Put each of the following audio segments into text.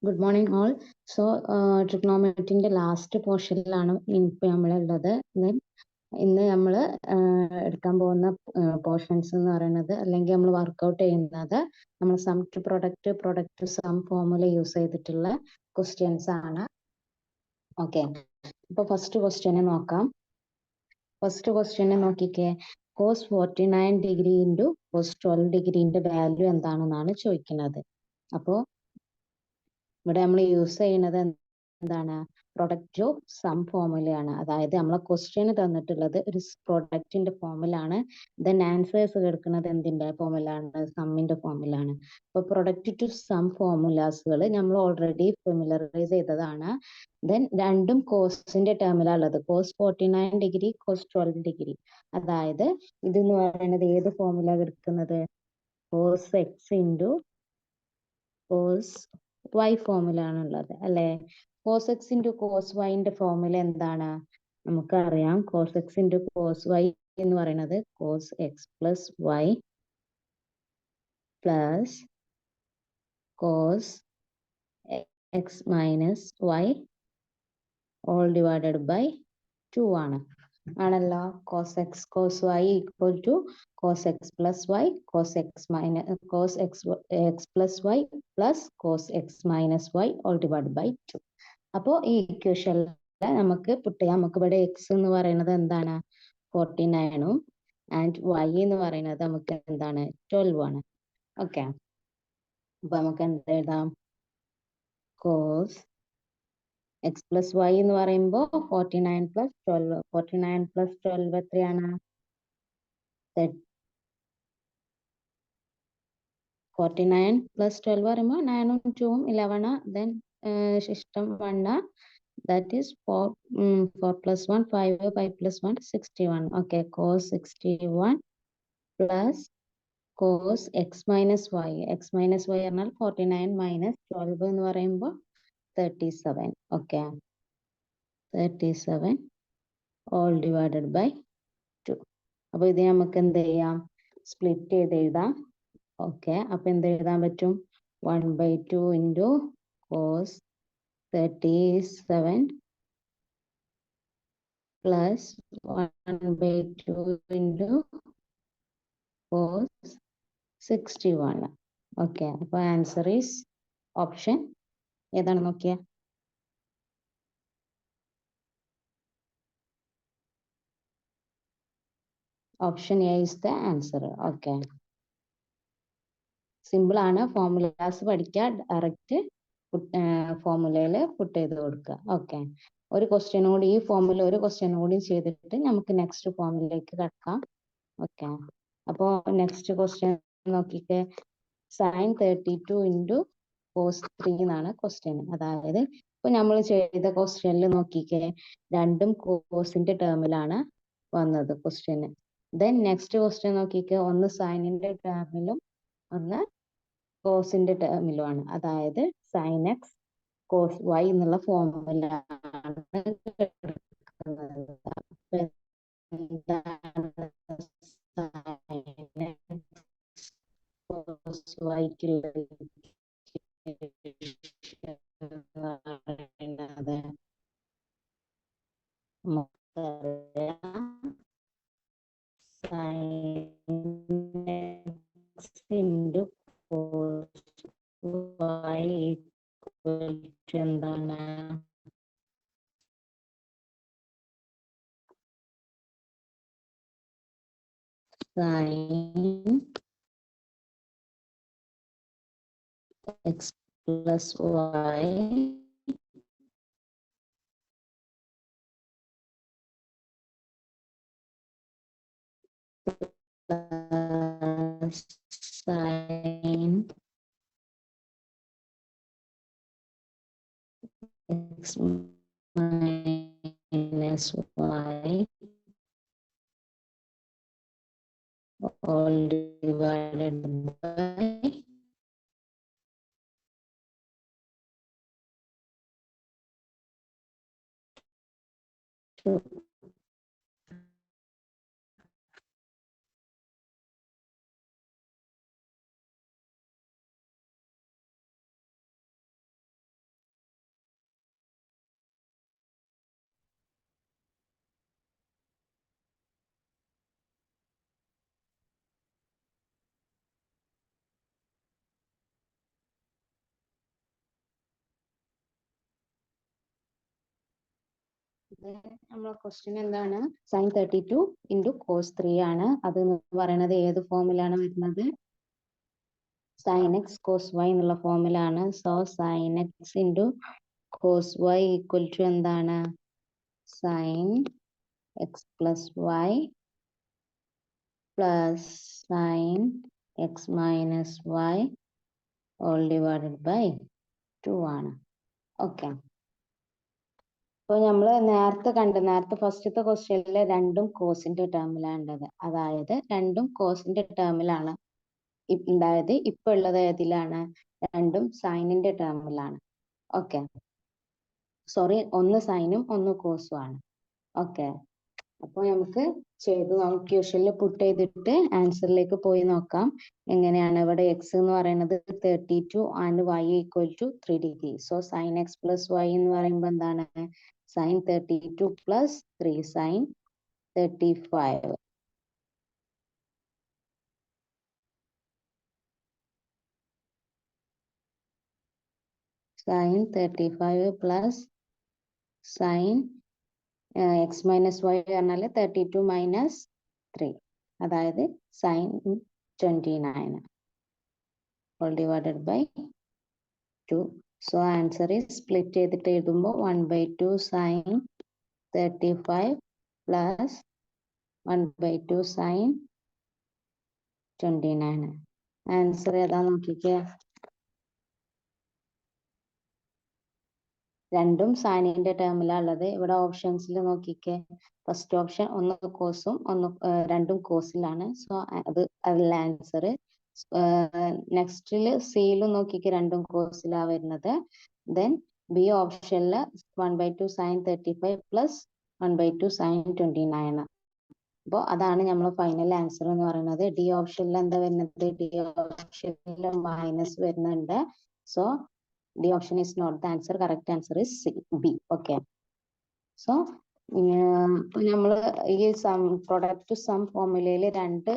Good morning all. So ട്രിഗ്നോമെട്രിന്റെ last പോർഷനിലാണ് ഇപ്പോൾ നമ്മളുള്ളത്. ഇന്ന് നമ്മൾ എടുക്കാൻ പോകുന്ന പോർഷൻസ് എന്ന് പറയുന്നത്, അല്ലെങ്കിൽ നമ്മൾ വർക്ക്ഔട്ട് ചെയ്യുന്നത്, നമ്മൾ sum to product, product to sum formula use ചെയ്തിട്ടുള്ള ക്വസ്റ്റ്യൻസ് ആണ്. ഓക്കെ, അപ്പോൾ ഫസ്റ്റ് ക്വസ്റ്റ്യനെ നോക്കാം. ഫസ്റ്റ് ക്വസ്റ്റ്യനെ നോക്കിക്കേ. cos 49 ഡിഗ്രി ഇൻറ്റു cos 12 ഡിഗ്രീന്റെ വാല്യൂ എന്താണെന്നാണ് ചോദിക്കുന്നത്. അപ്പോൾ ഇവിടെ നമ്മൾ യൂസ് ചെയ്യുന്നത് എന്താണ്? പ്രൊഡക്റ്റ് ടു സം ഫോർമുലയാണ്. അതായത് നമ്മളെ ക്വസ്റ്റ്യന് തന്നിട്ടുള്ളത് ഒരു പ്രൊഡക്റ്റിന്റെ ഫോർമുലാണ്. ദെൻ ആൻസേഴ്സ് കിടക്കുന്നത് എന്തിന്റെ ഫോർമുലാണ്? സമ്മിന്റെ ഫോർമുലാണ്. അപ്പൊ പ്രൊഡക്റ്റ് ടു സം ഫോർമുലാസുകൾ നമ്മൾ ഓൾറെഡി ഫെമിലറൈസ് ചെയ്തതാണ്. ദെൻ രണ്ടും കോസിന്റെ ടേമിലുള്ളത്. cos 49 degree, cos 12 degree. അതായത് ഇതെന്ന് പറയുന്നത് ഏത് ഫോർമുല കിടക്കുന്നത്? cos x into cos y formula ആണുള്ളത് അല്ലെ. cos x into cos y ന്റെ ഫോർമുല എന്താണ്? നമുക്കറിയാം. cos x into cos y എന്ന് പറയുന്നത് cos x plus y plus cos x minus y all divided by 2 ആണ്. ആണല്ലോ. cos x cos y equal to cos x plus y cos x minus cos x plus y plus cos x minus y all divide by 2. അപ്പോൾ ഈ ഇക്വേഷനിൽ നമുക്ക് പുട്ട് ചെയ്യാം. നമുക്ക് ഇവിടെ x എന്ന് പറയുന്നത് എന്താണ്? 49ഉം ആൻഡ് y എന്ന് പറയുന്നത് നമുക്ക് എന്താണ്? 12 ആണ്. ഓക്കെ, അപ്പൊ നമുക്ക് എന്ത് എഴുതാം? cos x പ്ലസ് y എന്ന് പറയുമ്പോൾ 49 പ്ലസ് 12. 49 പ്ലസ് 12 എത്രയാണ്? 49 പ്ലസ് 12 പറയുമ്പോൾ 9ഉം 2ഉം 11. ദെൻ ശിഷ്ടം 1. That is 4 plus 1 5 5 plus 1 61. Okay, cos 61 plus cos x minus y. x minus y പറഞ്ഞാൽ 49 minus 12 എന്ന് പറയുമ്പോൾ 37. Okay, 37 all divided by 2. അപ്പോൾ ഇത് നമുക്ക് എന്ത് ചെയ്യാം? സ്പ്ലിറ്റ് ചെയ്ത് എഴുതാം. ഓക്കെ, അപ്പൊ എന്ത് എഴുതാൻ പറ്റും? 1/2 into cos 37 plus 1/2 into cos 61. Okay, അപ്പോൾ ആൻസർ ഈസ് ഓപ്ഷൻ ഏതാണ് നോക്കിയ? Option A is the answer. Okay, simple ആണ്. ഫോർമുലാസ് പഠിക്കുക, ഡയറക്റ്റ് ഫോർമുലയിൽ പുട്ട് ചെയ്ത് കൊടുക്കുക. ഓക്കെ, ഒരു ക്വസ്റ്റ്യൻ കൂടി, ഈ ഫോർമുല ഒരു ക്വസ്റ്റ്യൻ കൂടി ചെയ്തിട്ട് നമുക്ക് നെക്സ്റ്റ് ഫോർമുലയിലേക്ക് കടക്കാം. ഓക്കെ, അപ്പോൾ നെക്സ്റ്റ് ക്വസ്റ്റ്യൻ നോക്കിയിട്ട് sin 32 ഇൻറ്റു cos 3 എന്നാണ് ക്വസ്റ്റ്യൻ. അതായത് ഇപ്പൊ നമ്മൾ ചെയ്ത ക്വസ്റ്റ്യനിൽ നോക്കിക്കേ, രണ്ടും കോസിന്റെ ടേമിലാണ് വന്നത് ക്വസ്റ്റ്യന്. ദെൻ നെക്സ്റ്റ് ക്വസ്റ്റ്യൻ നോക്കിക്കേ, ഒന്ന് സൈനിന്റെ ടേമിലും ഒന്ന് കോസിന്റെ ടേമിലുമാണ്. അതായത് sin x cos y എന്നുള്ള ഫോർമുലയാണ് എന്താണ്? sin x plus y plus sin x minus y all divided by 2. നമ്മളെ ക്വസ്റ്റ്യൻ എന്താണ്? sin 32 into cos 3 ആണ്. അത് പറയുന്നത് ഏത് ഫോമിലാണ് വരുന്നത്? sin x cos y എന്നുള്ള ഫോമിലാണ്. So sin x into cos y equal to എന്താണ്? sin x plus y plus sin x minus y all divided by 2 ആണ്. ഓക്കെ. അപ്പോൾ നമ്മൾ നേരത്തെ ഫസ്റ്റത്തെ ക്വസ്റ്റ്യനിൽ രണ്ടും കോസിന്റെ ടേമിലാണ് ഉള്ളത്. അതായത് രണ്ടും കോസിന്റെ ടേമിലാണ് ഉണ്ടായത്. ഇപ്പൊ ഉള്ളത് ഏതിലാണ്? രണ്ടും സൈനിന്റെ ടേമിലാണ്. ഓക്കെ, സോറി, ഒന്ന് സൈനും ഒന്ന് കോസും ആണ്. ഓക്കെ, അപ്പോൾ നമുക്ക് ക്വസ്റ്റ്യനിൽ പുട്ട് ചെയ്തിട്ട് ആൻസറിലേക്ക് പോയി നോക്കാം. എങ്ങനെയാണ്? ഇവിടെ എക്സ് എന്ന് പറയുന്നത് 32 and y equal to 3 degree. So sine x plus y എന്ന് പറയുമ്പോൾ എന്താണ്? Sine 32 plus 3 sine 35. Sine 35 plus sine x minus y പറഞ്ഞാൽ 32 മൈനസ് 3, അതായത് sine 29 all divided by 2. So answer is split ചെയ്തിട്ട് എഴുതുമ്പോൾ 1/2 sin 35 plus 1/2 sin 29. ആൻസർ ഏതാ നോക്കിക്കേ. രണ്ടും സൈനിന്റെ ടേമിലാണ് ഉള്ളത്. ഇവിടെ ഓപ്ഷൻസിൽ നോക്കിക്കേ. ഫസ്റ്റ് ഓപ്ഷൻ ഒന്ന് കോസും രണ്ടും കോസിലാണ്. സോ അതിൽ ആൻസർ. നെക്സ്റ്റില് സിയിലും നോക്കിക്കേ, രണ്ടും കോസിലാ വരുന്നത്. ദെൻ ബി ഓപ്ഷനില് 1/2 sin 35 പ്ലസ് 1/2 sin 29. അപ്പോൾ അതാണ് നമ്മൾ ഫൈനൽ ആൻസർ എന്ന് പറയുന്നത്. ഡി ഓപ്ഷനിൽ എന്താ വരുന്നത്? ഡി ഓപ്ഷനിൽ മൈനസ് വരുന്നുണ്ട്. So D option is not the answer. Correct answer is B. Okay. So, നമ്മൾ ഈ പ്രൊഡക്റ്റ് ടു സം ഫോർമുലയിൽ രണ്ട്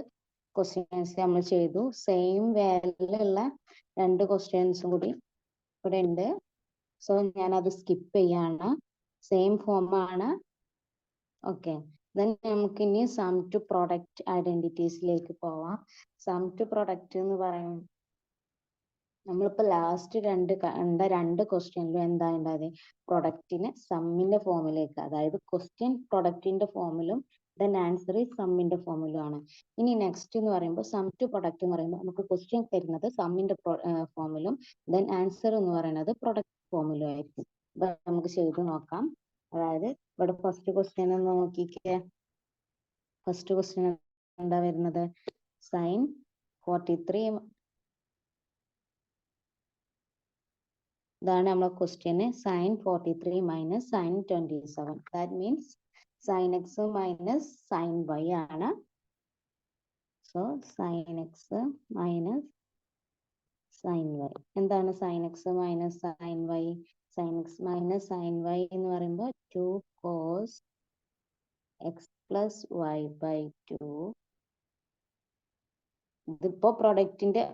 ക്വസ്റ്റ്യൻസ് നമ്മൾ ചെയ്തു. സെയിം വാല്യൂലുള്ള രണ്ട് ക്വസ്റ്റ്യൻസും കൂടി ഇവിടെ ഉണ്ട്. സോ ഞാനത് സ്കിപ്പ് ചെയ്യാണ്. സെയിം ഫോമാണ്. ഓക്കെ, ദെൻ നമുക്ക് ഇനി സം ടു പ്രൊഡക്റ്റ് ഐഡന്റിറ്റീസിലേക്ക് പോവാം. സം ടു പ്രൊഡക്റ്റ് എന്ന് പറയുന്നത് നമ്മളിപ്പോ ലാസ്റ്റ് രണ്ട് ക്വസ്റ്റ്യനിലും എന്താ ഉണ്ടായത്? പ്രൊഡക്റ്റിനെ സമ്മിന്റെ ഫോമിലേക്ക്, അതായത് ക്വസ്റ്റ്യൻ പ്രൊഡക്റ്റിന്റെ ഫോമിലും ദെൻ ആൻസർ സമ്മിന്റെ ഫോമിലും ആണ്. ഇനി നെക്സ്റ്റ് എന്ന് പറയുമ്പോൾ സം ടു പ്രൊഡക്റ്റ് എന്ന് പറയുമ്പോൾ നമുക്ക് ക്വസ്റ്റ്യൻ തരുന്നത് സമ്മിന്റെ ഫോമിലും ദെൻ ആൻസർ എന്ന് പറയുന്നത് പ്രൊഡക്റ്റ് ഫോമിലും ആയിരിക്കും. അപ്പൊ നമുക്ക് ചെയ്ത് നോക്കാം. അതായത് ഇവിടെ ഫസ്റ്റ് ക്വസ്റ്റ്യൻ ഒന്ന് നോക്കിക്കേ. ഫസ്റ്റ് ക്വസ്റ്റ്യൻ എന്താ വരുന്നത്? സൈൻ 43. ഇതാണ് നമ്മളെ question. Sine 43 minus sine 27. That means sine x minus sine y ആണ്. So sine x minus sine y. എന്താണ് sine x minus sine y? Sine x minus sine y എന്ന് പറയുമ്പോൾ 2 cos x plus y by 2. ഇതിപ്പോ പ്രൊഡക്റ്റിന്റെ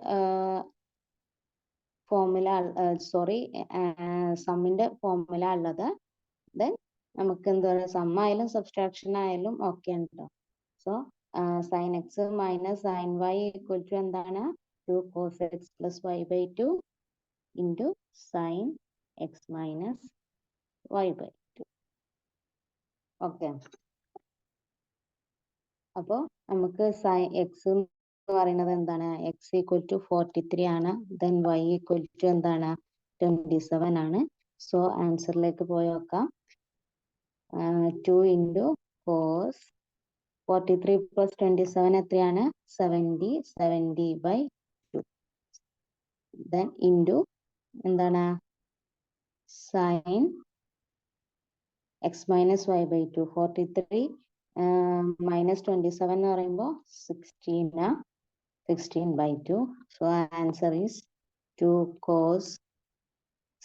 formula, sorry, സമ്മിന്റെ formula ഉള്ളത്. Then നമുക്ക് എന്താ പറയുക, സം ആയാലും സബ്സ്ട്രാക്ഷൻ ആയാലും ഓക്കെ ഉണ്ടോ. So sine x minus sine y equal to എന്താണ്? 2 cos x plus y by 2 into sine x minus y by 2. Okay, അപ്പോൾ നമുക്ക് സൈൻ എക്സ് എന്ന് പറയുന്നത് എന്താണ്? എക്സ് ഈക്വൽ ടു 43 ആണ്. ദെൻ വൈ ഈക്വൽ ടു എന്താണ്? 27 ആണ്. സോ ആൻസറിലേക്ക് പോയി നോക്കാം. 2 ഇൻറ്റു കോസ് 43 പ്ലസ് 27 എത്രയാണ്? 70. 70 ബൈ 2. ദെൻ ഇൻറ്റു എന്താണ്? Sine x minus y by 2. 43 minus 27 എന്ന് പറയുമ്പോൾ 16 by 2. So answer is 2 cos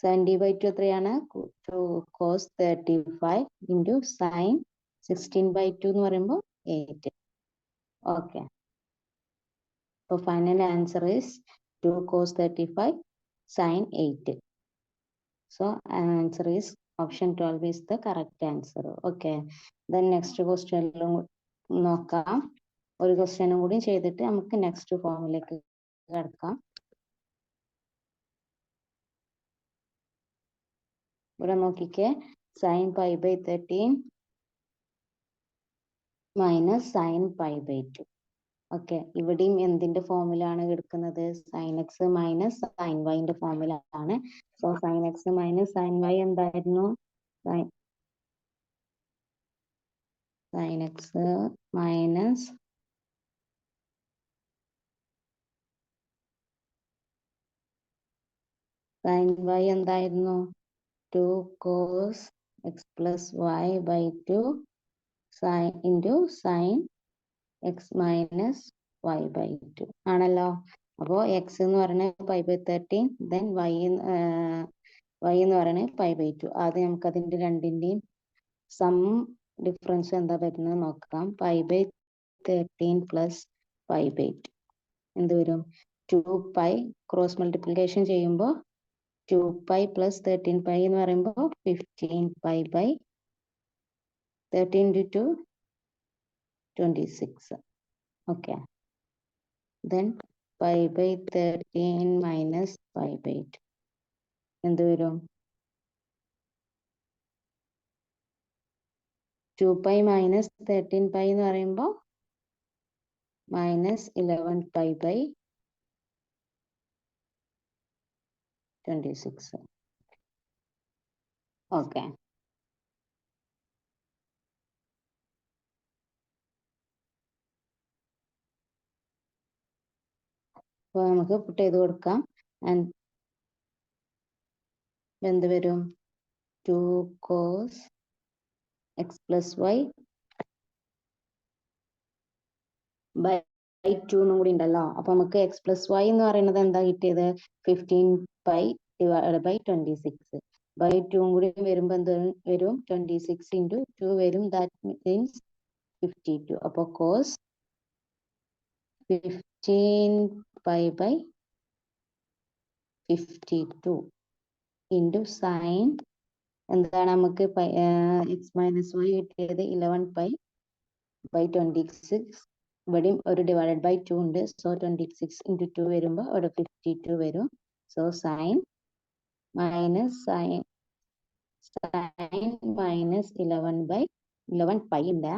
70 by 2 എത്രയാണ്? 2 cos 35 into sin 16 by 2 എന്ന് പറയുമ്പോൾ 8. Okay. So final answer is 2 cos 35 sin 8. So answer is option 12 is the correct answer. Okay. Then next question നോക്കാം. ഒരു ക്വസ്റ്റ്യനും കൂടി ചെയ്തിട്ട് നമുക്ക് നെക്സ്റ്റ് ഫോമിലേക്ക് കിടക്കാം. ഇവിടെ നോക്കിക്കേ, sin pi by 13 minus sin pi by 2. Okay, ഇവിടെയും എന്തിന്റെ ഫോമിലാണ് എടുക്കുന്നത്? sin x minus sin y ന്റെ ഫോമിലാണ്. So sin x minus sin y എന്തായിരുന്നു? sin x minus sin y എന്തായിരുന്നു? 2 cos x plus y by 2 sin into sin x minus y by 2 ആണല്ലോ. അപ്പോൾ x എന്ന് പറയുന്നത് pi by 13, then y എന്ന് പറയുന്നത് pi by 2. ആദ്യം നമുക്ക് അതിന്റെ രണ്ടിന്റെയും സം ഡിഫറൻസ് എന്താ വരുന്നത് നോക്കാം. pi by 13 plus pi by 2 എന്ത് വരും? 2 pi ക്രോസ് മൾട്ടിപ്ലിക്കേഷൻ ചെയ്യുമ്പോൾ 2 pi plus 13 pi എന്ന് പറയുമ്പോൾ 15 pi by 13 into 2 26. Okay. Then pi by 13 minus pi by 2 എന്ത് വരും? 2 pi minus 13 pi എന്ന് പറയുമ്പോൾ minus 11 pi by 26. Okay. അപ്പോൾ നമുക്ക് പുട്ട് ചെയ്ത് കൊടുക്കാം. എന്ത് വരും? 2 cos x plus y by 2 എന്നും കൂടി ഉണ്ടല്ലോ. അപ്പൊ നമുക്ക് x plus y എന്ന് പറയുന്നത് എന്താ കിട്ടിയത്? 15 pi divided by 26 by 2 കൂടി വരുമ്പോൾ എന്ത് വരും? 26 into 2 വരും. That means 52. അപ്പോൾ cos 15 pi by 52 into sin എന്താണ് നമുക്ക് x minus y കിട്ടിയത്? 11 pi by 26. ഇവിടെയും ഒരു ഡിവൈഡഡ് ബൈ 2 ഉണ്ട്. സോ 26 into 2 വരുമ്പോൾ അവിടെ 52 വരും. So sin minus 11 by 11 pi ഉണ്ട്.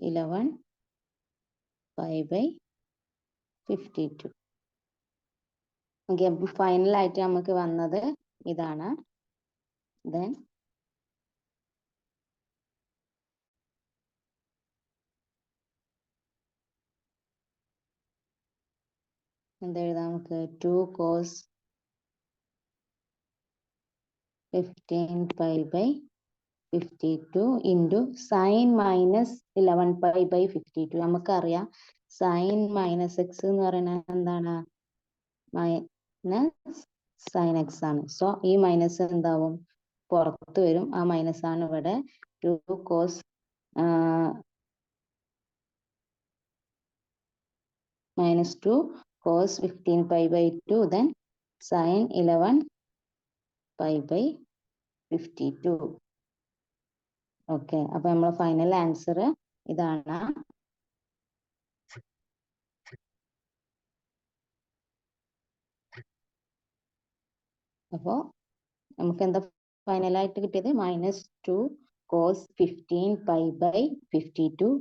Eleven pi by 52. Okay, final ആയിട്ട് നമുക്ക് വന്നത് ഇതാണ്. ദെൻ എന്തെഴുതാം നമുക്ക്? 2 cos 15 pi by 52 into sin minus 11 pi by 52. നമുക്കറിയാം sin minus x എന്ന് പറയുന്നത് എന്താണ്? മൈനസ് sin x ആണ്. സോ ഈ മൈനസ് എന്താവും? പുറത്ത് വരും. ആ മൈനസ് ആണ് ഇവിടെ. 2 cos minus 2 cos 15 pi by 2 then sin 11 pi by 52. Okay, അപ്പൊ നമ്മളെ ഫൈനൽ ആൻസർ ഇതാണ്. അപ്പോ നമുക്ക് എന്താ ഫൈനലായിട്ട് കിട്ടിയത്? -2 cos 15 pi by 52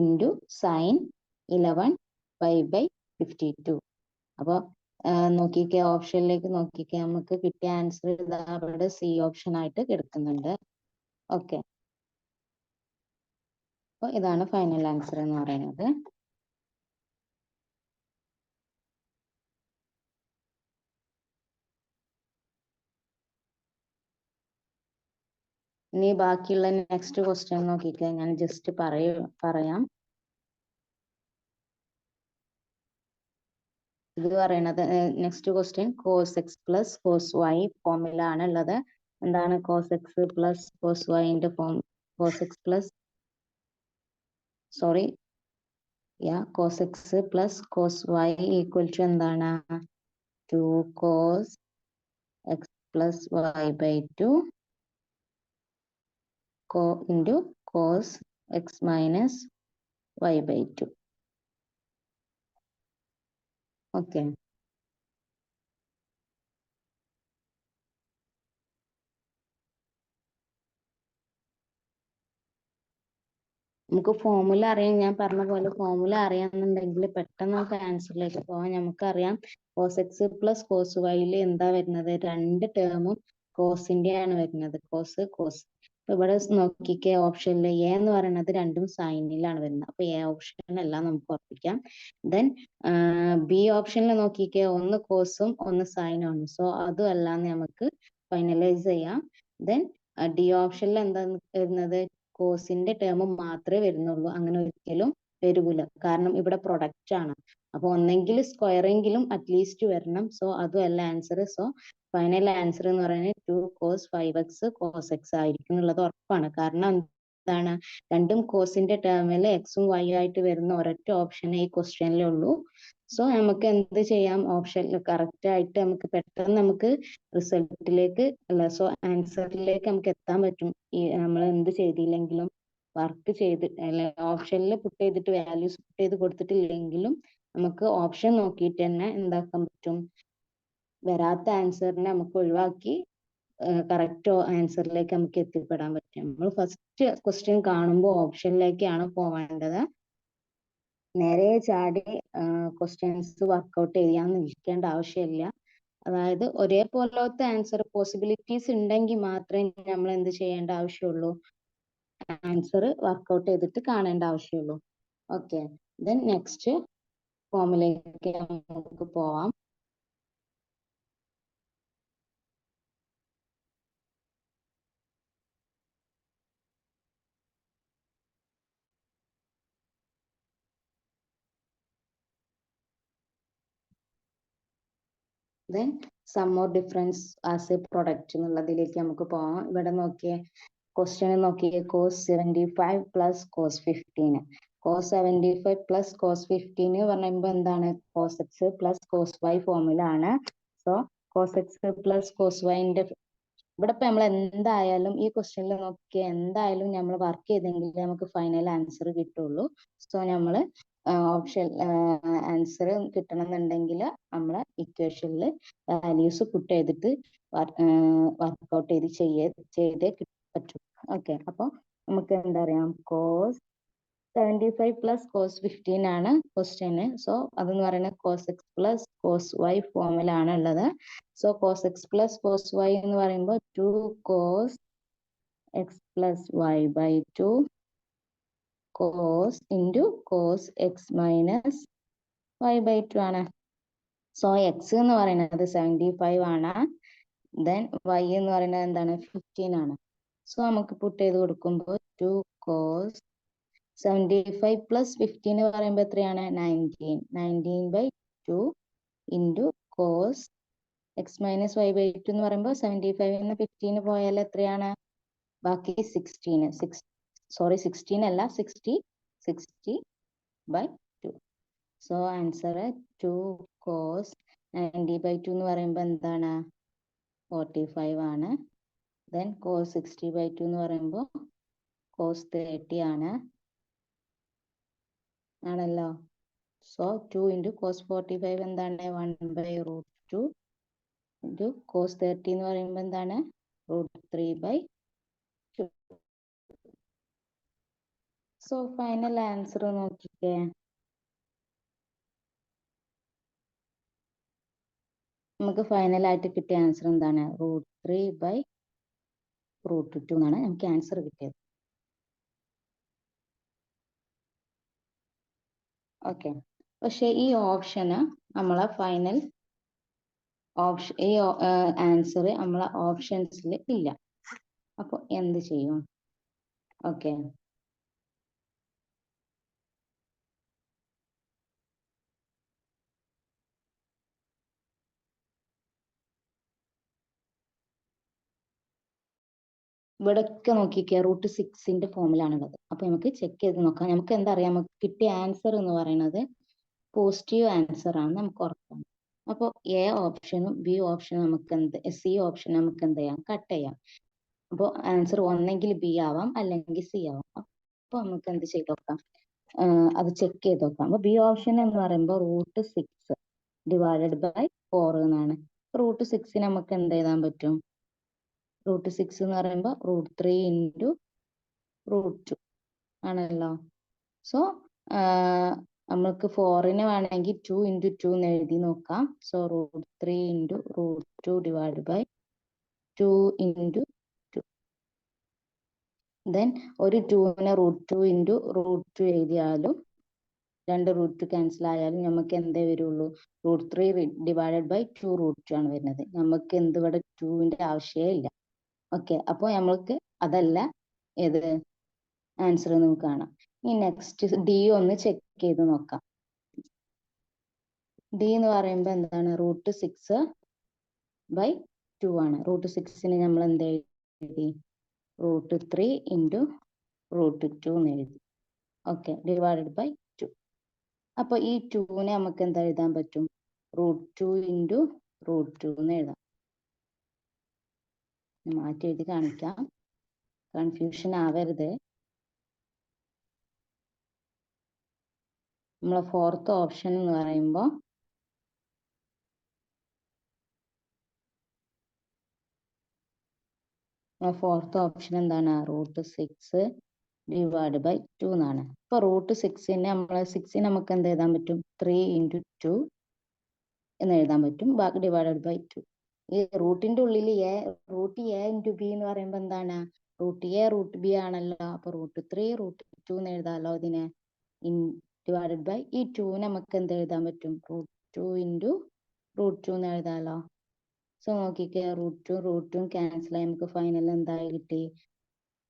into sin 11 pi by 52. അപ്പൊ നോക്കിക്കേ, ഓപ്ഷനിലേക്ക് നോക്കിക്കേ, നമുക്ക് കിട്ടിയ ആൻസർ ഇതാ അവിടെ സി ഓപ്ഷൻ ആയിട്ട് കിടക്കുന്നുണ്ട്. ഓക്കെ, അപ്പൊ ഇതാണ് ഫൈനൽ ആൻസർ എന്ന് പറയുന്നത്. ഇനി ബാക്കിയുള്ള നെക്സ്റ്റ് ക്വസ്റ്റ്യൻ നോക്കിക്കേ, ഞാൻ ജസ്റ്റ് പറയാം. ഇത് പറയണത് next question cos x plus cos y ഫോമില ആണ് ഉള്ളത്. എന്താണ് cos x plus cos y ന്റെ form? cos x plus cos x plus cos y equal to എന്താണ് 2 cos x plus y by 2 into cos x minus y by 2. Okay. നമുക്ക് formula അറിയാം, ഞാൻ പറഞ്ഞ പോലെ ഫോർമുല അറിയാന്നുണ്ടെങ്കിൽ പെട്ടെന്ന് നമുക്ക് ആൻസറിലേക്ക് പോവാം. നമുക്കറിയാം cos x plus cos y എന്താ വരുന്നത്, രണ്ട് ടേമും കോസിന്റെ ആണ് വരുന്നത്. കോസ് ഇവിടെ നോക്കിക്കേ, ഓപ്ഷനിൽ എ എന്ന് പറയുന്നത് രണ്ടും സൈനിലാണ് വരുന്നത്. അപ്പൊ എ ഓപ്ഷൻ എല്ലാം നമുക്ക് ഉറപ്പിക്കാം. ദെൻ ബി ഓപ്ഷനിൽ നോക്കിക്കേ, ഒന്ന് കോസും ഒന്ന് സൈനും ആണ്. സോ അതും എല്ലാം നമുക്ക് ഫൈനലൈസ് ചെയ്യാം. ദെൻ ഡി ഓപ്ഷനിൽ എന്താ വരുന്നത്, കോസിന്റെ ടേം മാത്രമേ വരുന്നുള്ളൂ. അങ്ങനെ ഒരിക്കലും വരൂല, കാരണം ഇവിടെ പ്രൊഡക്റ്റ് ആണ്. അപ്പൊ ഒന്നെങ്കിൽ സ്ക്വയറെങ്കിലും അറ്റ്ലീസ്റ്റ് വരണം. സോ അതും അല്ല ആൻസർ. സോ ഫൈനൽ ആൻസർ എന്ന് പറയുന്നത് 2 cos 5x cos x ആയിരിക്കും എന്നുള്ളത് ഉറപ്പാണ്. കാരണം എന്താണ്, രണ്ടും കോസിന്റെ ടേമിൽ എക്സും വൈ ആയിട്ട് വരുന്ന ഒരൊറ്റ ഓപ്ഷനേ ഈ ക്വസ്റ്റ്യനിലേ ഉള്ളൂ. സോ നമുക്ക് എന്ത് ചെയ്യാം, ഓപ്ഷനിൽ കറക്റ്റ് ആയിട്ട് നമുക്ക് പെട്ടെന്ന് നമുക്ക് റിസൾട്ടിലേക്ക് അല്ല, സോ ആൻസറിലേക്ക് നമുക്ക് എത്താൻ പറ്റും. ഈ നമ്മൾ എന്ത് ചെയ്തില്ലെങ്കിലും, വർക്ക് ചെയ്ത് അല്ലെ ഓപ്ഷനിൽ പുട്ട് ചെയ്തിട്ട് വാല്യൂസ് പുട്ട് ചെയ്ത് കൊടുത്തിട്ടില്ലെങ്കിലും നമുക്ക് ഓപ്ഷൻ നോക്കിയിട്ട് തന്നെ എന്താക്കാൻ പറ്റും, വരാത്ത ആൻസറിനെ നമുക്ക് ഒഴിവാക്കി കറക്റ്റ് ആൻസറിലേക്ക് നമുക്ക് എത്തിപ്പെടാൻ പറ്റും. നമ്മൾ ഫസ്റ്റ് ക്വസ്റ്റ്യൻ കാണുമ്പോൾ ഓപ്ഷനിലേക്കാണ് പോവേണ്ടത്. നേരെ ചാടി ക്വസ്റ്റ്യൻസ് വർക്ക്ഔട്ട് ചെയ്യാൻ നിൽക്കേണ്ട ആവശ്യമില്ല. അതായത് ഒരേപോലത്തെ ആൻസർ പോസിബിലിറ്റീസ് ഉണ്ടെങ്കിൽ മാത്രമേ നമ്മൾ എന്ത് ചെയ്യേണ്ട ആവശ്യമുള്ളൂ, ആൻസർ വർക്ക്ഔട്ട് ചെയ്തിട്ട് കാണേണ്ട ആവശ്യമുള്ളൂ. ഓക്കെ, ദെൻ നെക്സ്റ്റ് ഫോമിലേക്ക് നമുക്ക് പോവാം. Then sum or difference as a product എന്നുള്ളതിലേക്ക് നമുക്ക് പോവാം. ഇവിടെ നോക്കിയേ, ക്വസ്റ്റ്യൻ നോക്കിയേ, cos 75 plus cos 15. cos 75 plus cos 15 പറയുമ്പോൾ എന്താണ്, cos x plus cos y formula ആണ്. So cos x plus cos y ന്റെ ഇവിടെ ഇപ്പൊ നമ്മൾ എന്തായാലും ഈ ക്വസ്റ്റ്യനിൽ നോക്കിയാൽ എന്തായാലും നമ്മൾ വർക്ക് ചെയ്തെങ്കിൽ നമുക്ക് ഫൈനൽ ആൻസർ കിട്ടുള്ളൂ. സോ നമ്മൾ ഓപ്ഷൻ ആൻസർ കിട്ടണമെന്നുണ്ടെങ്കിൽ നമ്മളെ ഇക്വേഷനിൽ വാല്യൂസ് പുട്ട് ചെയ്തിട്ട് വർക്ക്ഔട്ട് ചെയ്തേ പറ്റും. ഓക്കെ, അപ്പൊ നമുക്ക് എന്താ പറയാ, cos 75 പ്ലസ് cos 15 ആണ് ക്വസ്റ്റ്യന്. സോ അതെന്ന് പറയുന്നത് cos x plus cos y ഫോമിലാണ് ഉള്ളത്. So cos x plus cos y എന്ന് പറയുമ്പോൾ 2 cos x plus y by 2 cos into cos x minus y by 2 ആണ്. സോ x എന്ന് പറയുന്നത് 75 ആണ്. ദെൻ y എന്ന് പറയുന്നത് എന്താണ്, 15 ആണ്. സോ നമുക്ക് പുട്ട് ചെയ്ത് കൊടുക്കുമ്പോൾ 2 cos 75 പ്ലസ് 15 പറയുമ്പോൾ എത്രയാണ്, 19 by 2 into cos x minus y by 2 എന്ന് പറയുമ്പോൾ 75 15 പോയാൽ എത്രയാണ്, ബാക്കി 16 അല്ല 60 by 2. So answer 2 cos 90 by 2 എന്ന് പറയുമ്പോൾ എന്താണ്, 45 ആണ്. ദെൻ കോസ് 60 ബൈ 2 എന്ന് പറയുമ്പോൾ കോസ് 30 ആണ്, ആണല്ലോ. സോ 2 ഇൻറ്റു കോസ് 45 എന്താണ്, 1/√2 ഇൻറ്റു കോസ് 30 എന്ന് പറയുമ്പോൾ എന്താണ്, √3/2. സോ ഫൈനൽ ആൻസർ നോക്കിക്കേ, നമുക്ക് ഫൈനൽ ആയിട്ട് കിട്ടിയ ആൻസർ എന്താണ്, √3/√2 എന്നാണ് നമുക്ക് ആൻസർ കിട്ടിയത്. ഓക്കെ, പക്ഷെ ഈ ഓപ്ഷന് നമ്മളെ ഫൈനൽ ഓപ്ഷൻ, ഈ ആൻസർ നമ്മളെ ഓപ്ഷൻസിൽ ഇല്ല. അപ്പൊ എന്ത് ചെയ്യും? ഓക്കെ, ഇവിടെയൊക്കെ നോക്കിക്കുക √6 ഫോമിലാണുള്ളത്. അപ്പൊ നമുക്ക് ചെക്ക് ചെയ്ത് നോക്കാം. നമുക്ക് എന്താ അറിയാം, നമുക്ക് കിട്ടിയ ആൻസർ എന്ന് പറയുന്നത് പോസിറ്റീവ് ആൻസർ ആണ്, നമുക്ക് ഉറപ്പാണ്. അപ്പോൾ എ ഓപ്ഷനും ബി ഓപ്ഷനും നമുക്ക് സി ഓപ്ഷൻ നമുക്ക് എന്ത് ചെയ്യാം, കട്ട് ചെയ്യാം. അപ്പോൾ ആൻസർ ഒന്നെങ്കിൽ ബി ആവാം അല്ലെങ്കിൽ സി ആവാം. അപ്പൊ നമുക്ക് എന്ത് ചെയ്ത് നോക്കാം, അത് ചെക്ക് ചെയ്ത് നോക്കാം. അപ്പൊ ബി ഓപ്ഷൻ എന്ന് പറയുമ്പോൾ √6 ഡിവൈഡഡ് ബൈ 4 എന്നാണ്. √6 നമുക്ക് എന്ത് എഴുതാൻ പറ്റും, √6 എന്ന് പറയുമ്പോൾ √3 ഇൻറ്റു √2 ആണല്ലോ. സോ നമുക്ക് 4നെ വേണമെങ്കിൽ 2 ഇൻറ്റു 2 എന്ന് എഴുതി നോക്കാം. So √3 into √2 divide by 2 into 2. Then ഒരു 2നെ √2 ഇൻറ്റു √2 എഴുതിയാലും 2 √2 ക്യാൻസൽ ആയാലും നമുക്ക് എന്തേ വരുള്ളൂ, √3 ഡിവൈഡഡ് ബൈ 2 √2 ആണ് വരുന്നത്. നമുക്ക് എന്ത് ഇവിടെ 2ന്റെ ആവശ്യമേ ഇല്ല. ഓക്കെ, അപ്പോൾ നമ്മൾക്ക് അതല്ല ഏത് ആൻസർ നമുക്ക് കാണാം. ഇനി നെക്സ്റ്റ് ഡി ഒന്ന് ചെക്ക് ചെയ്ത് നോക്കാം. ഡി എന്ന് പറയുമ്പോൾ എന്താണ്, √6 ബൈ 2 ആണ്. √6ന് നമ്മൾ എന്ത് എഴുതി, √3 ഇൻറ്റു √2 എന്ന് എഴുതി. Okay, divided by 2. അപ്പൊ ഈ 2നെ നമുക്ക് എന്താ എഴുതാൻ പറ്റും, √2 ഇൻറ്റു √2 എന്ന് എഴുതാം. മാറ്റി എഴുതി കാണിക്കാം, കൺഫ്യൂഷൻ ആവരുത്. നമ്മളെ ഫോർത്ത് ഓപ്ഷൻ എന്ന് പറയുമ്പോൾ ഫോർത്ത് ഓപ്ഷൻ എന്താണ്, √6 ഡിവൈഡ് ബൈ 2 എന്നാണ്. ഇപ്പൊ √6നെ നമ്മളെ 6 നമുക്ക് എന്ത് എഴുതാൻ പറ്റും, 3 ഇൻറ്റു 2 എന്ന് എഴുതാൻ പറ്റും. ബാക്കി ഡിവൈഡഡ് ബൈ 2. ഈ റൂട്ടിന്റെ ഉള്ളിൽ √a ഇൻറ്റു ബി എന്ന് പറയുമ്പോൾ എന്താണ്, √a √b ആണല്ലോ. അപ്പൊ √3 √2 എന്ന് എഴുതാലോ ഇതിനെ. ഡിവൈഡഡ് ബൈ ഈ 2 നമുക്ക് എന്ത് എഴുതാൻ പറ്റും, √2 ഇൻറ്റു √2 എന്ന് എഴുതാലോ. സോ നോക്കിക്കേ, √2 ക്യാൻസൽ ആയി നമുക്ക് ഫൈനൽ എന്തായി കിട്ടി,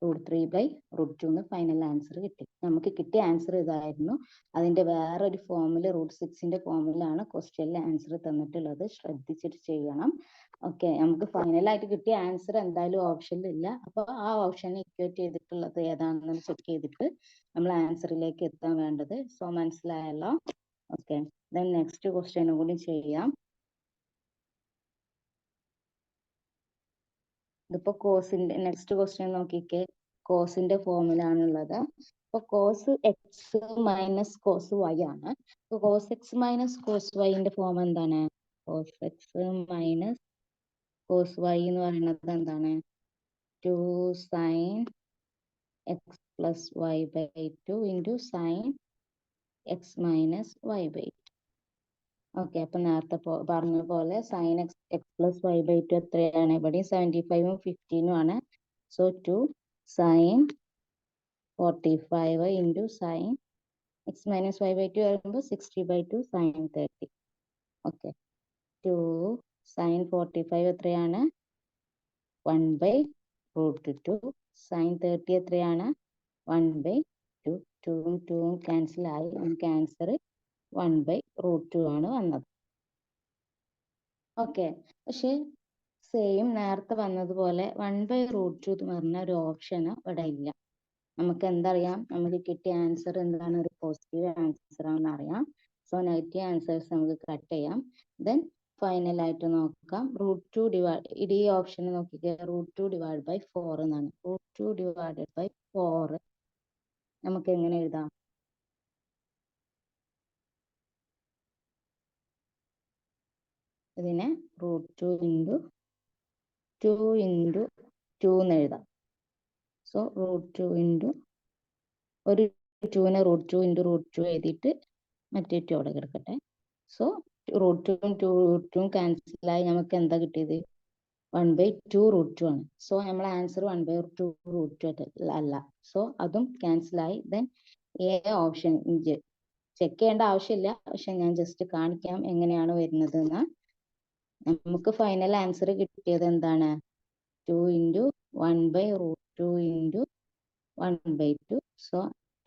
√3 ബൈ √2 എന്ന് ഫൈനൽ ആൻസർ കിട്ടി. നമുക്ക് കിട്ടിയ ആൻസർ ഇതായിരുന്നു. അതിന്റെ വേറൊരു ഫോമിൽ √6ന്റെ ഫോമിലാണ് ക്വസ്റ്റ്യനിൽ ആൻസർ തന്നിട്ടുള്ളത്. ശ്രദ്ധിച്ചിട്ട് ചെയ്യണം. ഓക്കെ, നമുക്ക് ഫൈനലായിട്ട് കിട്ടിയ ആൻസർ എന്തായാലും ഓപ്ഷനിൽ ഇല്ല. അപ്പോൾ ആ ഓപ്ഷനെ ഇക്വേറ്റ് ചെയ്തിട്ടുള്ളത് ഏതാണെന്ന് ചെക്ക് ചെയ്തിട്ട് നമ്മൾ ആൻസറിലേക്ക് എത്താൻ വേണ്ടത്. സോ മനസ്സിലായല്ലോ. ഓക്കെ, ദെൻ നെക്സ്റ്റ് ക്വസ്റ്റ്യനും കൂടി ചെയ്യാം. ഇതിപ്പോ കോസിന്റെ നെക്സ്റ്റ് ക്വസ്റ്റ്യൻ നോക്കിക്കേ, കോസിന്റെ ഫോമിലാണുള്ളത്. അപ്പൊ cos x minus cos y ആണ്. അപ്പൊ കോസ് എക്സ് മൈനസ് കോസ് വൈന്റെ ഫോം എന്താണ്, cos x minus cos y എന്ന് പറയുന്നത് എന്താണ്, 2 sine x plus y by 2 into sine x minus y by 2. Okay, അപ്പൊ നേരത്തെ പറഞ്ഞ പോലെ sine x plus y by 2 എത്രയാണ്, ഇവിടെ 75ഉം 15ഉം ആണ്. So 2 sine 45 into sine x minus y by 2 ആകുമ്പോൾ 60/2 സൈൻ 30. ഓക്കെ, 2 സൈൻ 45 എത്രയാണ്, 1/√2. സൈൻ 30 എത്രയാണ്, 1/2. 2ഉം 2ഉം ക്യാൻസൽ ആയി. നമുക്ക് ആൻസർ 1/√2 ആണ് വന്നത്. ഓക്കെ, പക്ഷെ സെയിം നേരത്തെ വന്നതുപോലെ 1/√2 എന്ന് പറഞ്ഞ ഒരു ഓപ്ഷൻ ഇവിടെ ഇല്ല. നമുക്ക് എന്തറിയാം, നമുക്ക് കിട്ടിയ ആൻസർ എന്താണ്, ഒരു പോസിറ്റീവ് ആൻസർ ആണെന്ന് അറിയാം. സോ നെഗറ്റീവ് ആൻസേഴ്സ് നമുക്ക് കട്ട് ചെയ്യാം. ദെൻ ഫൈനൽ ആയിട്ട് നോക്കാം, √2 ഡിവൈഡ് ഈ ഓപ്ഷൻ നോക്കിക്കുക, √2 ഡിവൈഡ് ബൈ 4 എന്നാണ്. √2 ഡിവൈഡഡ് ബൈ 4 നമുക്ക് എങ്ങനെ എഴുതാം, ഇതിനെ √2 ഇൻറ്റു 2 ഇൻറ്റു 2 എന്ന് എഴുതാം. സോ √2 ഇൻറ്റു ഒരു 2നെ √2 ഇൻറ്റു √2 എഴുതിയിട്ട് മറ്റേ 2 അവിടെ കിടക്കട്ടെ. സോ √2ഉം 2ഉം ക്യാൻസലായി നമുക്ക് എന്താ കിട്ടിയത്, 1/2√2 ആണ്. സോ നമ്മളെ ആൻസർ 1/2√2 അല്ല. സോ അതും ക്യാൻസലായി. ദെൻ എ ഓപ്ഷൻ ചെക്ക് ചെയ്യേണ്ട ആവശ്യമില്ല, പക്ഷെ ഞാൻ ജസ്റ്റ് കാണിക്കാം എങ്ങനെയാണ് വരുന്നത് എന്ന്. നമുക്ക് ഫൈനൽ ആൻസർ കിട്ടിയത് എന്താണ്, 2 ഇൻറ്റു 1/√2 ഇൻറ്റു 1/2. സോ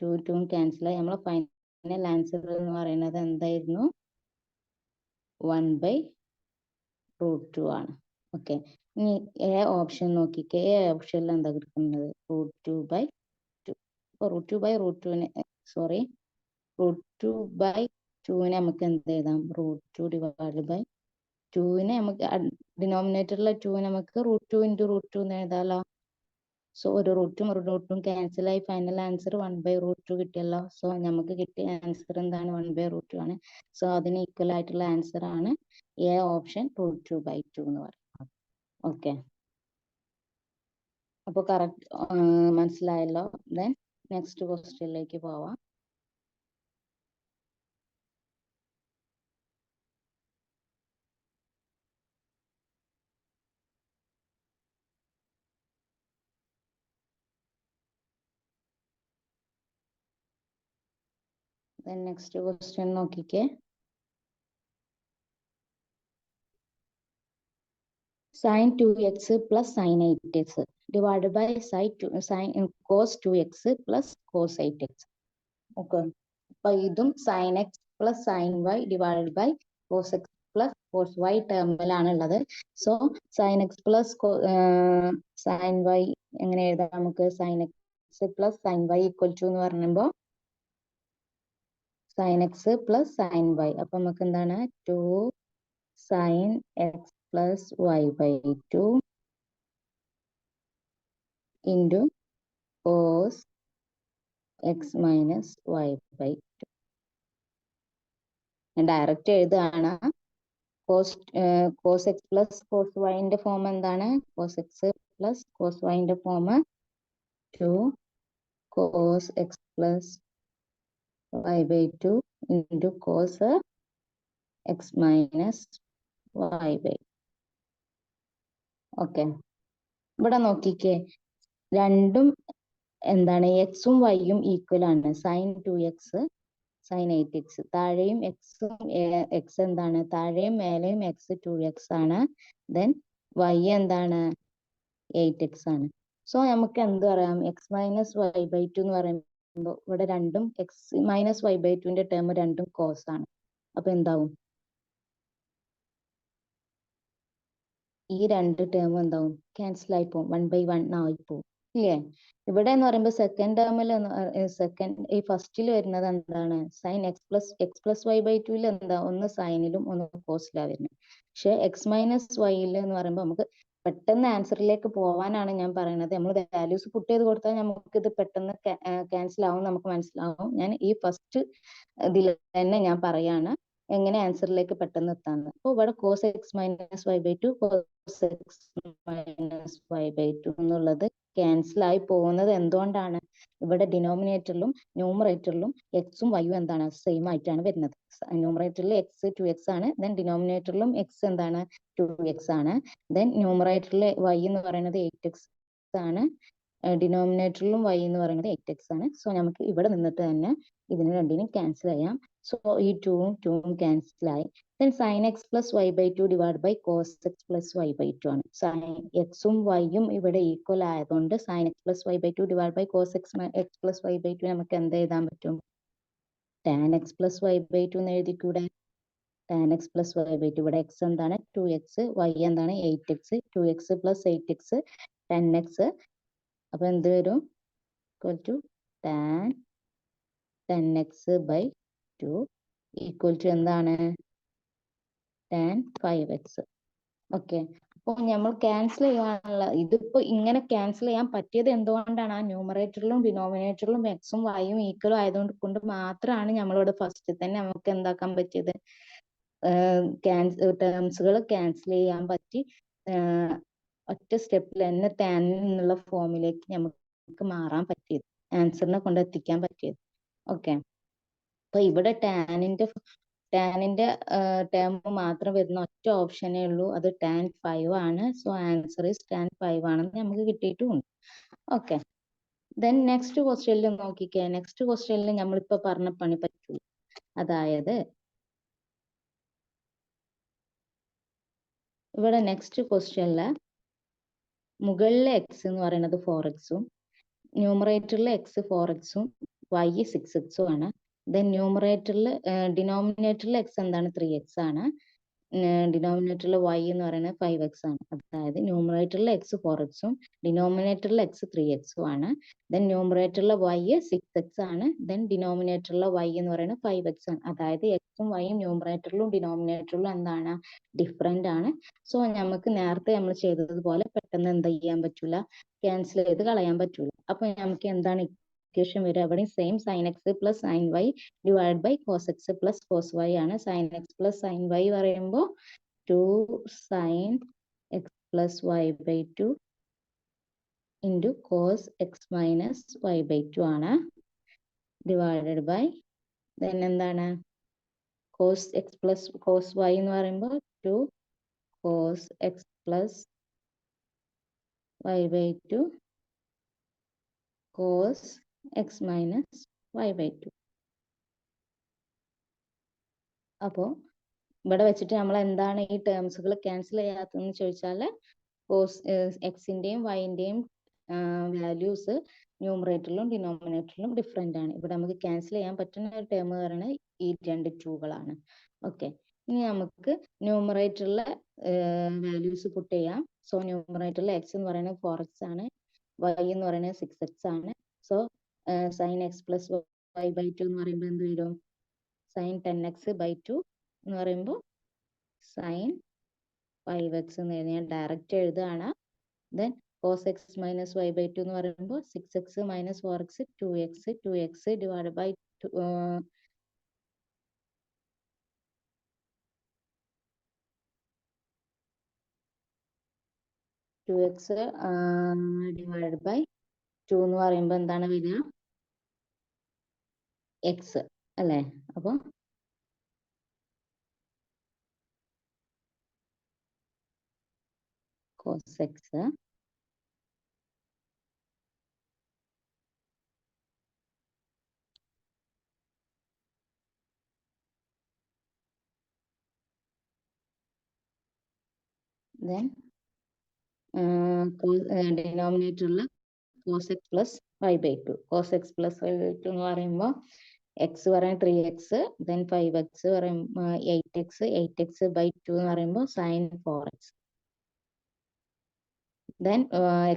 2ഉം ക്യാൻസലായി. നമ്മളെ ഫൈനൽ ആൻസർ എന്ന് പറയുന്നത് എന്തായിരുന്നു, 1/√2 ആണ്. ഓക്കെ, ഇനി എ ഓപ്ഷൻ നോക്കിക്കേ. എ ഓപ്ഷനിൽ എന്താ കിടക്കുന്നത്? √2/2. അപ്പോൾ √2/√2നെ സോറി √2/2നെ നമുക്ക് എന്ത് എഴുതാം? √2 ഡിവൈഡ് ബൈ 2നെ നമുക്ക് ഡിനോമിനേറ്ററിലെ 2 നമുക്ക് √2 × √2 എന്ന് എഴുതാമല്ലോ. സോ ഒരു റൂട്ടും ക്യാൻസൽ ആയി ഫൈനൽ ആൻസർ 1/√2 കിട്ടിയല്ലോ. സോ നമുക്ക് കിട്ടിയ ആൻസർ എന്താണ്? 1/√2 ആണ്. സോ അതിന് ഈക്വൽ ആയിട്ടുള്ള ആൻസർ ആണ് എ ഓപ്ഷൻ √2/2 എന്ന് പറയുന്നത്. ഓക്കെ, അപ്പോൾ കറക്റ്റ് മനസ്സിലായല്ലോ. ദെൻ നെക്സ്റ്റ് ക്വസ്റ്റ്യനിലേക്ക് പോവാം. നെക്സ്റ്റ് ക്വസ്റ്റ്യൻ നോക്കിക്കേ. sin 2x plus sin 8x divided by sin cos 2x plus cos 8x. Okay, അപ്പൊ ഇതും sin x plus sin y divided by cos x plus cos y ടേമിലാണ് ഉള്ളത്. So sin x plus sin y എങ്ങനെ എഴുതാം? നമുക്ക് sin x plus sin y equal to എന്ന് പറയുമ്പോൾ sin x plus sin y, അപ്പൊ നമുക്ക് എന്താണ്? 2 sin x plus y by 2 into cos x minus y by 2. ഞാൻ ഡയറക്റ്റ് എഴുതുകയാണ്. cos x plus cos y ന്റെ ഫോം എന്താണ്? cos x plus cos y ന്റെ form 2 cos x plus y by 2 into cos x minus y by. Okay, ഇവിടെ നോക്കിക്കേ, രണ്ടും എന്താണ്? എക്സും വൈയും ഈക്വൽ ആണ്. sin 2x sin 8x, താഴെയും എക്സ് എന്താണ്? താഴെയും മേലെയും എക്സ് 2x ആണ്. ദെൻ y എന്താണ്? 8x ആണ്. സോ നമുക്ക് എന്ത് പറയാം? x മൈനസ് വൈ ബൈ 2 എന്ന് പറയുമ്പോൾ ഇവിടെ രണ്ടും എക്സ് മൈനസ് വൈ ബൈ 2ന്റെ ടേം രണ്ടും കോസ് ആണ്. അപ്പൊ എന്താവും? ഈ രണ്ട് ടേം എന്താവും? ക്യാൻസൽ ആയി പോകും, 1/1 ആയി പോകും, ഇല്ലേ? ഇവിടെ എന്ന് പറയുമ്പോൾ സെക്കൻഡ് ടേമിൽ ഈ ഫസ്റ്റിൽ വരുന്നത് എന്താണ്? Sine x plus y by 2ൽ എന്താ? ഒന്ന് സൈനിലും ഒന്ന് കോസിലാണ് വരുന്നത്. പക്ഷെ എക്സ് മൈനസ് വൈയിൽ എന്ന് പറയുമ്പോൾ നമുക്ക് പെട്ടെന്ന് ആൻസറിലേക്ക് പോവാനാണ് ഞാൻ പറയുന്നത്. നമ്മൾ വാല്യൂസ് പുട്ട് ചെയ്ത് കൊടുത്താൽ നമുക്ക് ഇത് പെട്ടെന്ന് ക്യാൻസൽ ആവും, നമുക്ക് മനസ്സിലാവും. ഞാൻ ഈ ഫസ്റ്റ് ഇതിൽ തന്നെ ഞാൻ പറയാണ് എങ്ങനെ ആൻസറിലേക്ക് പെട്ടെന്ന് എത്താന്ന്. അപ്പൊ ഇവിടെ cos x minus y by 2 cos x minus y by 2 എന്നുള്ളത് ക്യാൻസൽ ആയി പോകുന്നത് എന്തുകൊണ്ടാണ്? ഇവിടെ ഡിനോമിനേറ്ററിലും ന്യൂമറേറ്ററിലും എക്സും വൈയും എന്താണ്? സെയിം ആയിട്ടാണ് വരുന്നത്. ന്യൂമറേറ്ററിൽ എക്സ് 2x ആണ്, ദെൻ ഡിനോമിനേറ്ററിലും എക്സ് എന്താണ്? 2x ആണ്. ദെൻ ന്യൂമറേറ്ററിൽ വൈ എന്ന് പറയുന്നത് 8x ആണ്, ഡിനോമിനേറ്ററിലും y എന്ന് പറയുന്നത് 8x ആണ്. സോ നമുക്ക് ഇവിടെ നിന്നിട്ട് തന്നെ ഇതിന് രണ്ടിനും ക്യാൻസൽ ചെയ്യാം. സോ ഈ 2ഉം ക്യാൻസൽ ആയി. Then sin x plus y by 2 divided by cos x plus y by 2 ആണ്. sin എക്സും വൈയും ഇവിടെ ഈക്വൽ ആയതുകൊണ്ട് sin x plus y by 2 divided by cos x plus y by 2 നമുക്ക് എന്ത് എഴുതാൻ പറ്റും? tan x plus y by 2 എന്ന് എഴുതിക്കൂടെ? tan x plus y by 2, ഇവിടെ x എന്താണ്? 2x, y എന്താണ്? 8x, 2x plus 8x 10x. അപ്പൊ എന്ത് വരും? Equal to tan 10x by 2 equal to എന്താണ്? tan 5x. ഓക്കെ, അപ്പോൾ നമ്മൾ ക്യാൻസൽ ചെയ്യാനുള്ള ഇതിപ്പോ ഇങ്ങനെ ക്യാൻസൽ ചെയ്യാൻ പറ്റിയത് എന്തുകൊണ്ടാണ്? ആ ന്യൂമറേറ്ററിലും ഡിനോമിനേറ്ററിലും എക്സും വൈയും ഈക്വലും ആയതുകൊണ്ട് മാത്രമാണ് നമ്മളിവിടെ ഫസ്റ്റ് തന്നെ നമുക്ക് എന്താക്കാൻ പറ്റിയത്? ടേംസുകൾ ക്യാൻസൽ ചെയ്യാൻ പറ്റി. ഒറ്റ സ്റ്റെപ്പിൽ തന്നെ ടാനിൽ നിന്നുള്ള ഫോമിലേക്ക് നമുക്ക് മാറാൻ പറ്റിയത്, ആൻസറിനെ കൊണ്ട് എത്തിക്കാൻ പറ്റിയത്. ഓക്കെ, അപ്പൊ ഇവിടെ ടാനിന്റെ ടേം മാത്രം വരുന്ന ഒറ്റ ഓപ്ഷനേ ഉള്ളൂ, അത് tan 5 ആണ്. സോ ആൻസർ ഈസ് tan 5 ആണെന്ന് നമുക്ക് കിട്ടിയിട്ടുമുണ്ട്. ഓക്കെ, ദെൻ നെക്സ്റ്റ് ക്വസ്റ്റ്യനിൽ നോക്കിക്കേ. നെക്സ്റ്റ് ക്വസ്റ്റ്യനിൽ നമ്മളിപ്പോ പറഞ്ഞ പണി പറ്റൂ. അതായത് ഇവിടെ നെക്സ്റ്റ് ക്വസ്റ്റ്യനില് മുകളിലെ എക്സ് എന്ന് പറയുന്നത് 4x-ഉം ന്യൂമറേറ്ററിലെ എക്സ് 4x-ഉം y 6x ആണ്. ദെൻ ന്യൂമറേറ്ററിൽ ഡിനോമിനേറ്ററിൽ എക്സ് എന്താണ്? 3x ആണ്. ഡിനോമിനേറ്ററിൽ y എന്ന് പറയുന്നത് 5x ആണ്. അതായത് ന്യൂമറേറ്ററിൽ x 4x ഉം ഡിനോമിനേറ്ററിൽ x 3x ഉം ആണ്. ദെൻ ന്യൂമറേറ്ററിൽ y 6x ആണ്. ദെൻ ഡിനോമിനേറ്ററിൽ y എന്ന് പറയുന്നത് 5x ആണ്. അതായത് x ഉം y ഉം ന്യൂമറേറ്ററിലും ഡിനോമിനേറ്ററിലും എന്താണ് ഡിഫറെന്റ് ആണ്. സോ നമുക്ക് നേരത്തെ നമ്മൾ ചെയ്തതുപോലെ പെട്ടെന്ന് എന്ത് ചെയ്യാൻ പറ്റൂല, ക്യാൻസൽ ചെയ്ത് കളയാൻ പറ്റൂല. അപ്പൊ നമുക്ക് എന്താണ് ഇക്വേഷൻ വരിക, അവിടെ same sin x plus sin y divide by cos x plus cos y ആണ്. sin x plus sin y പറയുമ്പോൾ 2 sin x plus y by 2 into cos x minus y by 2 ആണ്. ഡിവൈഡഡ് ബൈ ദെൻ എന്താണ് cos x plus cos y എന്ന് പറയുമ്പോൾ 2 cos x plus y by 2 cos x minus y by 2. അപ്പോൾ ഇവിടെ വെച്ചിട്ട് നമ്മൾ എന്താണ് ഈ ടേംസുകൾ ക്യാൻസൽ ചെയ്യാത്തതെന്ന് ചോദിച്ചാൽ കോസ് എക്സിന്റെയും വൈന്റെയും വാല്യൂസ് ന്യൂമറേറ്ററിലും ഡിനോമിനേറ്ററിലും ഡിഫറെന്റ് ആണ്. ഇവിടെ നമുക്ക് ക്യാൻസൽ ചെയ്യാൻ പറ്റുന്ന ഒരു ടേം പറയുന്നത് ഈ രണ്ട് ടൂകളാണ്. ഓക്കെ, ഇനി നമുക്ക് ന്യൂമറേറ്ററിലെ വാല്യൂസ് പുട്ട് ചെയ്യാം. സോ ന്യൂമറേറ്ററിൽ എക്സ് എന്ന് പറയുന്നത് 4x ആണ്, y എന്ന് പറയുന്നത് 6x ആണ്. So sin x plus y by 2 എന്ന് പറയുമ്പോൾ എന്ത് വരും, sin 10x ബൈ 2 എന്ന് പറയുമ്പോൾ sin 5x എന്ന് ഞാൻ ഡയറക്റ്റ് എഴുതുകയാണ്. Then cos x minus y by 2 എന്ന് പറയുമ്പോൾ 6x minus 4x 2x divide by 2x divide by 2 എന്ന് പറയുമ്പോൾ എന്താണ് വരിക, x അല്ലേ. അപ്പോൾ cos x then ഡിനോമിനേറ്ററിൽ cos x plus y by 2 cos x plus y by 2 എന്ന് പറയുമ്പോൾ x പറയുന്നത് 3x then 5x പറയുമ്പോൾ 8x ബൈ 2 എന്ന് പറയുമ്പോൾ sin 4x then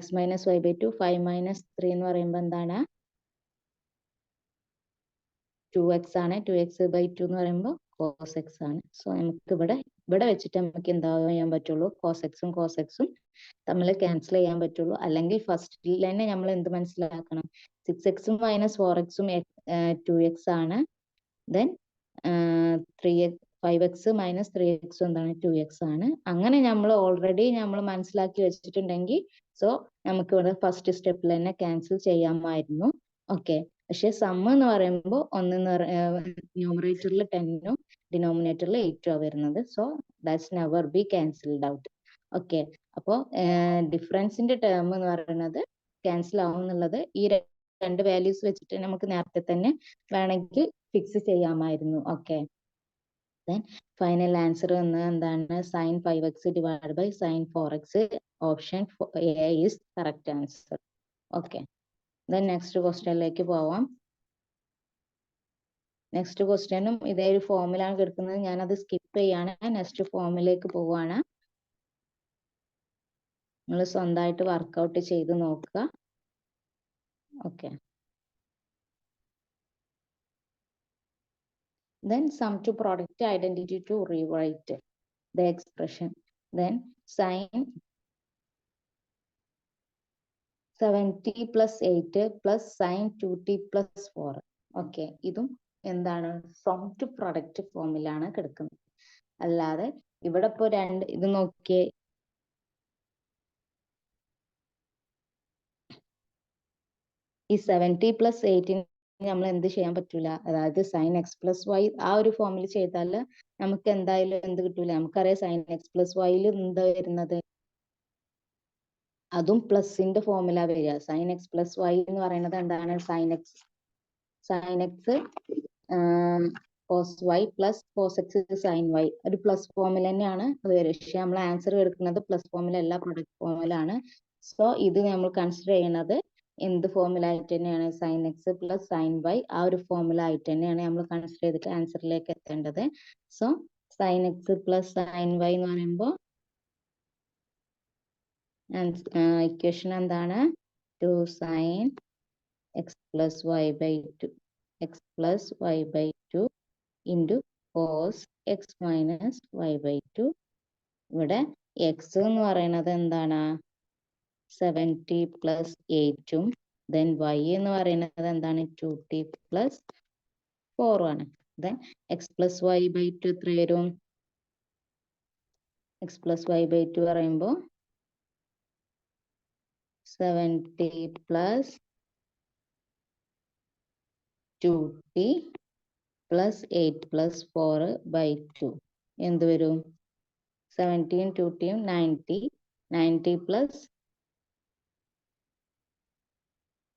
x minus y by 2 5 minus 3 എന്ന് പറയുമ്പോൾ എന്താണ് 2x ആണ്. 2x ബൈ 2 എന്ന് പറയുമ്പോൾ cos x ആണ്. സോ നമുക്ക് ഇവിടെ വെച്ചിട്ട് നമുക്ക് എന്താ ചെയ്യാൻ പറ്റുള്ളൂ, cos x ഉം തമ്മിൽ ക്യാൻസൽ ചെയ്യാൻ പറ്റുള്ളൂ. അല്ലെങ്കിൽ ഫസ്റ്റിൽ തന്നെ നമ്മൾ എന്ത് മനസ്സിലാക്കണം, 6x മൈനസ് 4x 2x ആണ്. ദെൻ 5x മൈനസ് 3x എന്താണ് 2x ആണ്. അങ്ങനെ നമ്മൾ ഓൾറെഡി നമ്മൾ മനസ്സിലാക്കി വെച്ചിട്ടുണ്ടെങ്കിൽ സോ നമുക്ക് ഇവിടെ ഫസ്റ്റ് സ്റ്റെപ്പിൽ തന്നെ ക്യാൻസൽ ചെയ്യാമായിരുന്നു. ഓക്കെ, പക്ഷെ സം എന്ന് പറയുമ്പോൾ ന്യൂമറേറ്ററിൽ 10ഉം ഡിനോമിനേറ്ററിൽ 8ഉം വരുന്നത്. So that's never be cancelled out. Okay, അപ്പോൾ ഡിഫറൻസിന്റെ ടേം എന്ന് പറയുന്നത് ക്യാൻസൽ ആവും എന്നുള്ളത് ഈ രണ്ട് വാല്യൂസ് വെച്ചിട്ട് നമുക്ക് നേരത്തെ തന്നെ വേണമെങ്കിൽ ഫിക്സ് ചെയ്യാമായിരുന്നു. ഓക്കെ, ദെൻ ഫൈനൽ ആൻസർ എന്താണ്, sin 5x divide by sin 4x. Option A is correct answer. Okay, then next ക്വസ്റ്റ്യനിലേക്ക് പോവാം. നെക്സ്റ്റ് ക്വസ്റ്റ്യനും ഇതേ ഒരു ഫോമിലാണ് കിടക്കുന്നത്. ഞാനത് സ്കിപ്പ് ചെയ്യാണ്, നെക്സ്റ്റ് ഫോമിലേക്ക് പോവാണ്. നിങ്ങൾ സ്വന്തമായിട്ട് വർക്ക്ഔട്ട് ചെയ്ത് നോക്കുക. Okay, then sum to product identity to rewrite the expression. Then sin 70 plus 8 plus sin 2t plus 4. Okay, ഇതും എന്താണ് സം ടു പ്രൊഡക്റ്റ് ഫോമിലാണ് കിടക്കുന്നത്. അല്ലാതെ ഇവിടെ ഇപ്പോ ഇത് നോക്കിയേ, ഈ 70 പ്ലസ് 8 നമ്മൾ എന്ത് ചെയ്യാൻ പറ്റൂല, അതായത് sin x പ്ലസ് y ആ ഒരു ഫോമിൽ ചെയ്താൽ നമുക്ക് എന്തായാലും എന്ത് കിട്ടൂല. നമുക്കറിയാം sin x പ്ലസ് y എന്താ വരുന്നത്, അതും പ്ലസിന്റെ ഫോമിലാ വരിക. sin x പ്ലസ് y എന്ന് പറയുന്നത് എന്താണ്, sin x cos y plus cos x sin y ഒരു പ്ലസ് ഫോമിൽ തന്നെയാണ് അത് വരിക. പക്ഷെ നമ്മൾ ആൻസർ എടുക്കുന്നത് പ്ലസ് ഫോമിലല്ല, പ്രൊഡക്റ്റ് ഫോമിലാണ്. സോ ഇത് നമ്മൾ കൺസിഡർ ചെയ്യുന്നത് എന്ത് ഫോമിലായിട്ട് തന്നെയാണ്, sin x plus sin y ആ ഒരു ഫോമിലായിട്ട് തന്നെയാണ് നമ്മൾ കൺസിഡർ ചെയ്തിട്ട് ആൻസറിലേക്ക് എത്തേണ്ടത്. So sine x plus sine y എന്ന് പറയുമ്പോൾ ഇക്വേഷൻ എന്താണ്? 2 sine x plus y by 2 x plus y by 2 into cos x minus y by 2. ഇവിടെ എക്സ് എന്ന് പറയുന്നത് എന്താണ്? 70 പ്ലസ് 8ഉം ദെൻ വൈ എന്ന് പറയുന്നത് എന്താണ്? 2t പ്ലസ് 4 ആണ്. Then x plus y by 2 എത്ര വരും? എക്സ് പ്ലസ് വൈ ബൈ 2 പറയുമ്പോൾ 70 plus 2t plus 8 plus 4 by 2 എന്ത് വരും? 17 2tയും 90 plus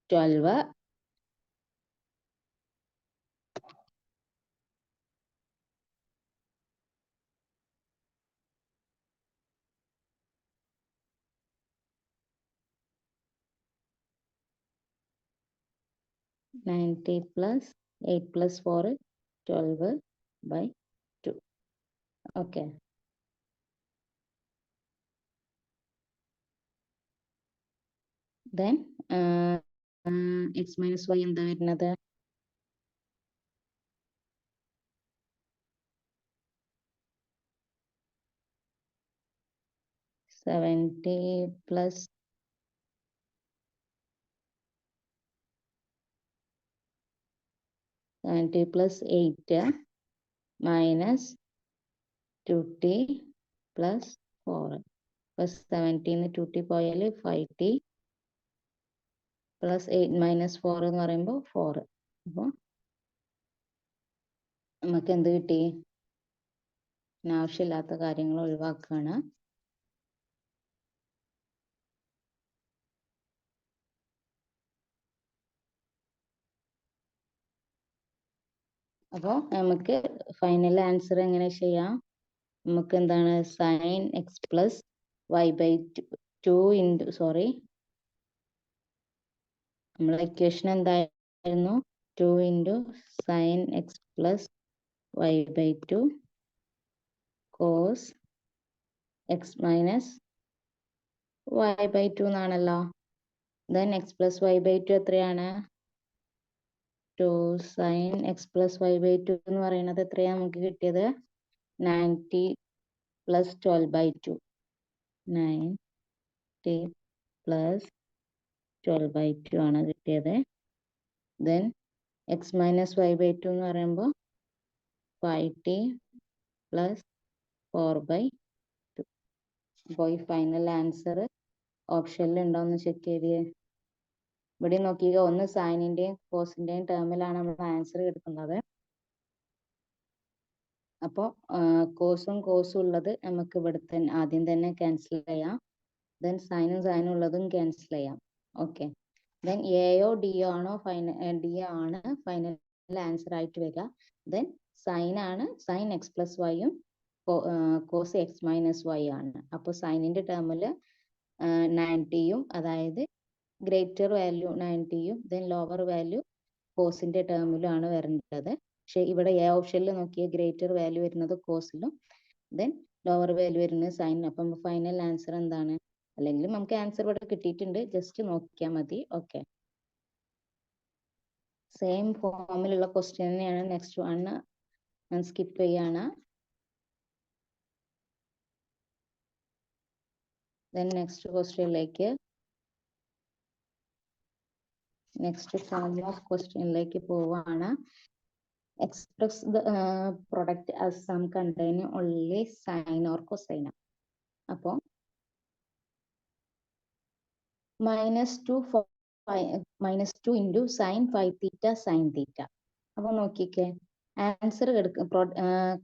12 90 plus 8 plus 4 12 by 2. Okay. Then x minus y എന്താ വരുന്നത്? Seventy plus eight minus 2t plus 4 plus 70 2t പോയാൽ 5t plus 8 minus 4 എന്ന് പറയുമ്പോൾ 4. അപ്പോൾ നമുക്ക് എന്ത് കിട്ടി? ആവശ്യമില്ലാത്ത കാര്യങ്ങൾ ഒഴിവാക്കുകയാണ്. അപ്പോൾ നമുക്ക് ഫൈനൽ ആൻസർ എങ്ങനെ ചെയ്യാം? നമുക്ക് എന്താണ്? Sine x plus y by 2 into നമ്മളെ ഇക്വേഷൻ എന്തായിരുന്നു? 2 into sine x plus y by 2 cos x minus y by 2 എന്നാണല്ലോ. Then x plus y by 2 എത്രയാണ്? 2 sine x plus y by 2 എന്ന് പറയുന്നത് എത്രയാണ് നമുക്ക് കിട്ടിയത്? 90 പ്ലസ് 12 ബൈ 2 90 പ്ലസ് 12 ബൈ 2 ആണ് കിട്ടിയത്. Then x minus y by 2 എന്ന് പറയുമ്പോൾ 5t പ്ലസ് 4 ബൈ 2. അപ്പോൾ ഈ ഫൈനൽ ആൻസർ ഓപ്ഷനിൽ ഉണ്ടോ എന്ന് ചെക്ക് ചെയ്തേ. ഇവിടെ നോക്കിയ ഒന്ന് സൈനിന്റെയും കോസിന്റെയും ടേമിലാണ് നമ്മൾ ആൻസർ എടുക്കുന്നത്. അപ്പോൾ കോസും ഉള്ളത് നമുക്ക് ഇവിടെ തന്നെ ആദ്യം തന്നെ ക്യാൻസൽ ചെയ്യാം. ദെൻ സൈനും ഉള്ളതും ക്യാൻസൽ ചെയ്യാം. ഓക്കെ. ദെൻ എയോ ഡിയോ ആണോ ഡി ആണ് ഫൈനൽ ആൻസർ ആയിട്ട് വരിക. ദെൻ സൈൻ എക്സ് പ്ലസ് വൈയും കോസ് എക്സ് മൈനസ് വൈ ആണ്. അപ്പോൾ സൈനിന്റെ ടേമിൽ 90യും അതായത് ഗ്രേറ്റർ വാല്യൂ 90യും ദെൻ ലോവർ വാല്യൂ കോസിന്റെ ടേമിലാണ് വരേണ്ടത്. പക്ഷെ ഇവിടെ എ ഓപ്ഷനിൽ നോക്കിയ ഗ്രേറ്റർ വാല്യൂ വരുന്നത് കോസിലും ദെൻ ലോവർ വാല്യൂ വരുന്നത് സൈനിലും. അപ്പം ഫൈനൽ ആൻസർ എന്താണ്? അല്ലെങ്കിൽ നമുക്ക് ആൻസർ ഇവിടെ കിട്ടിയിട്ടുണ്ട്, ജസ്റ്റ് നോക്കിയാൽ മതി. ഓക്കെ. സെയിം ഫോമിലുള്ള ക്വസ്റ്റ്യൻ തന്നെയാണ് നെക്സ്റ്റ് വൺ. ഞാൻ സ്കിപ്പ് ചെയ്യാണ്. ദെൻ നെക്സ്റ്റ് ക്വസ്റ്റ്യനിലേക്ക് നെക്സ്റ്റ് ഫോം ഓഫ് ക്വസ്റ്റ്യനിലേക്ക് പോവാണ്. Express the product as sum containing only sine or cosine. അപ്പോൾ -2 into sine 5 theta sine theta. അപ്പോൾ നോക്കിക്കേ, ആൻസർ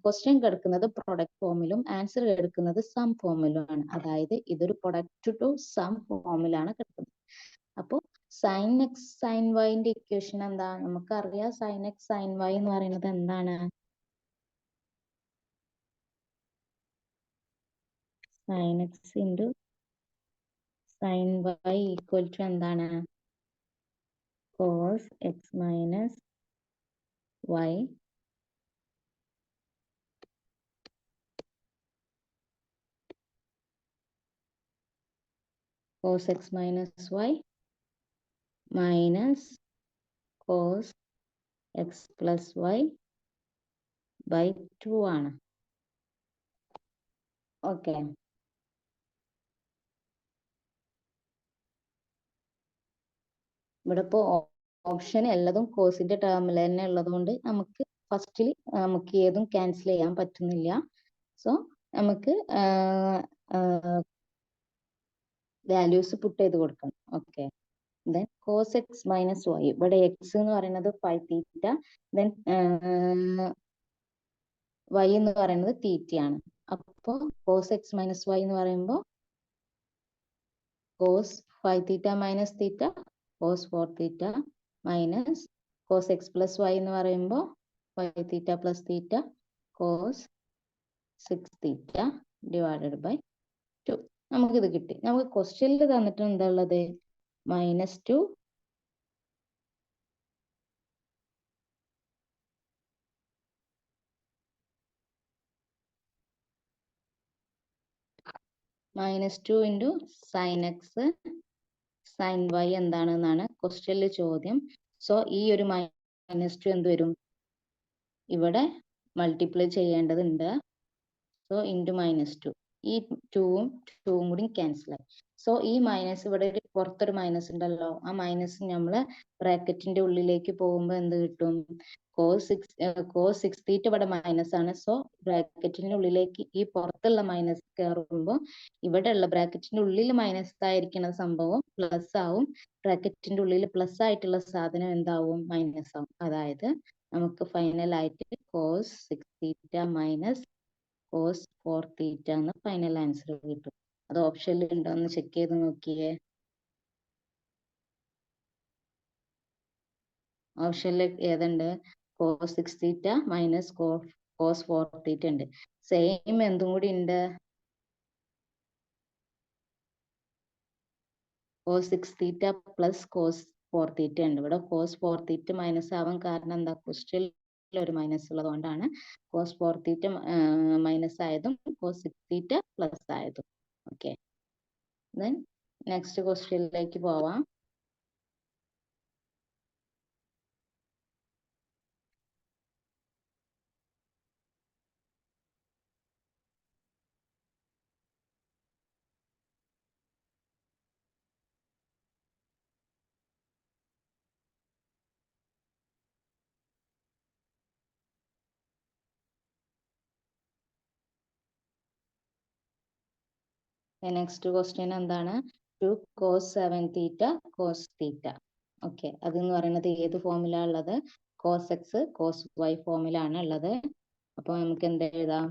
ക്വസ്റ്റ്യൻ കിടക്കുന്നത് പ്രൊഡക്റ്റ് ഫോമിലും ആൻസർ കിടക്കുന്നത് സം ഫോമിലുമാണ്. അതായത് ഇതൊരു പ്രൊഡക്റ്റ് ടു സം ഫോമിലാണ് കിടക്കുന്നത്. അപ്പോൾ സൈൻ എക്സ് സൈൻ വൈന്റെ ഇക്വേഷൻ എന്താ? നമുക്കറിയാം സൈൻ എക്സ് സൈൻ വൈ എന്ന് പറയുന്നത് എന്താണ്? Sine x into sine y equal to എന്താണ്? Cos x minus y cos x minus y minus cos x plus y by 2 ആണ്. ഓക്കെ, ഇവിടെ ഇപ്പോൾ ഓപ്ഷൻ എല്ലാതും കോസിന്റെ ടേമിൽ തന്നെ ഉള്ളത് കൊണ്ട് നമുക്ക് ഫസ്റ്റിൽ നമുക്ക് ഏതും ക്യാൻസൽ ചെയ്യാൻ പറ്റുന്നില്ല. സോ നമുക്ക് വാല്യൂസ് പുട്ട് ചെയ്ത് കൊടുക്കണം. Okay, then cos x minus y, ഇവിടെ x എന്ന് പറയുന്നത് 5 തീറ്റ, ദെൻ y എന്ന് പറയുന്നത് തീറ്റയാണ്. അപ്പോൾ cos x മൈനസ് y എന്ന് പറയുമ്പോൾ cos 5 theta minus theta cos 4 theta minus cos x plus y എന്ന് പറയുമ്പോൾ 5 theta plus theta cos 6 theta divided by 2. നമുക്കിത് കിട്ടി. നമുക്ക് ക്വസ്റ്റ്യനിൽ തന്നിട്ട് എന്താ ഉള്ളത്? -2 -2 into sin x sin y എന്താണെന്നാണ് ക്വസ്റ്റ്യനിൽ ചോദ്യം. സോ ഈ ഒരു -2 എന്ത് വരും? ഇവിടെ മൾട്ടിപ്ലൈ ചെയ്യേണ്ടതുണ്ട്. സോ ഇൻറ്റു -2, ഈ 2ഉം കൂടി ക്യാൻസൽ ആയി. സോ ഈ മൈനസ് ഇവിടെ ഒരു പുറത്തൊരു മൈനസ് ഉണ്ടല്ലോ, ആ മൈനസ് നമ്മൾ ബ്രാക്കറ്റിന്റെ ഉള്ളിലേക്ക് പോകുമ്പോൾ എന്ത് കിട്ടും? cos 6 തീറ്റ ഇവിടെ മൈനസ് ആണ്. സോ ബ്രാക്കറ്റിന്റെ ഉള്ളിലേക്ക് ഈ പുറത്തുള്ള മൈനസ് കയറുമ്പോൾ ഇവിടെ ഉള്ള ബ്രാക്കറ്റിന്റെ ഉള്ളിൽ മൈനസ് ആയിരിക്കുന്ന സംഭവം പ്ലസ് ആവും, ബ്രാക്കറ്റിന്റെ ഉള്ളിൽ പ്ലസ് ആയിട്ടുള്ള സാധനം എന്താവും? മൈനസ് ആവും. അതായത് നമുക്ക് ഫൈനൽ ആയിട്ട് cos 6 തീറ്റ മൈനസ് cos 4 തീറ്റ എന്ന് ഫൈനൽ ആൻസർ കിട്ടും. അത് ഓപ്ഷനിൽ ഉണ്ടോ എന്ന് ചെക്ക് ചെയ്ത് നോക്കിയേ. ഓപ്ഷനിൽ ഏതുണ്ട്? cos 6 തീറ്റ മൈനസ് cos 4 തീറ്റ ഉണ്ട്. സെയിം എന്തും കൂടി ഉണ്ട്? cos 6 തീറ്റ പ്ലസ് cos 4 തീറ്റ ഉണ്ട്. ഇവിടെ cos 4 തീറ്റ മൈനസ് ആവാൻ കാരണം എന്താ? ക്വസ്റ്റ്യനിൽ ഒരു മൈനസ് ഉള്ളത് കൊണ്ടാണ് cos 4 തീറ്റ മൈനസ് ആയതും cos 6 തീറ്റ പ്ലസ് ആയതും. ഓക്കെ, ദെൻ നെക്സ്റ്റ് ക്വസ്റ്റ്യനിലേക്ക് പോവാം. നെക്സ്റ്റ് ക്വസ്റ്റ്യൻ എന്താണ്? 2 cos 7 തീറ്റ cos തീറ്റ. ഓക്കെ, അതെന്ന് പറയുന്നത് ഏത് ഫോമിലാണ് ഉള്ളത്? cos x cos y ഫോമിലാണ് ഉള്ളത്. അപ്പൊ നമുക്ക് എന്ത് എഴുതാം?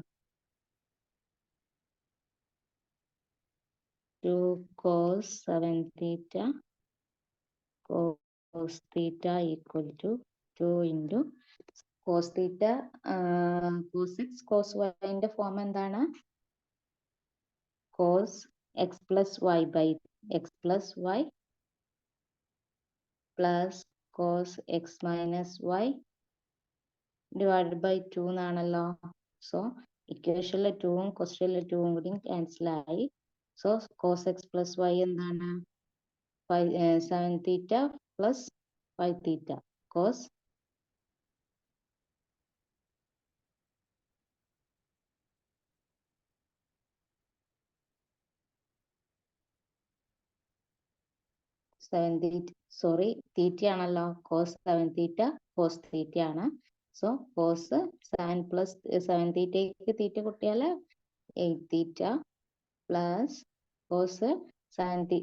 2 cos 7 theta cos theta equal to 2 into cos theta cos x cos y ന്റെ ഫോം എന്താണ്? cos x plus y by x plus y plus cos x minus y divided by 2 എന്നാണല്ലോ. So ഇക്വേഷനിലെ 2ഉം ക്വസ്റ്റ്യനിലെ 2ഉം കൂടി ക്യാൻസൽ ആയി. So cos x plus y എന്താണ്? 7 theta plus 5 തീറ്റ cos 7 തീറ്റ, sorry തീറ്റ ആണല്ലോ, cos 7 theta cos തീറ്റ ആണ്. So cos 7 plus 7 തീറ്റയ്ക്ക് തീറ്റ കൂട്ടിയാൽ 8 theta plus cos 7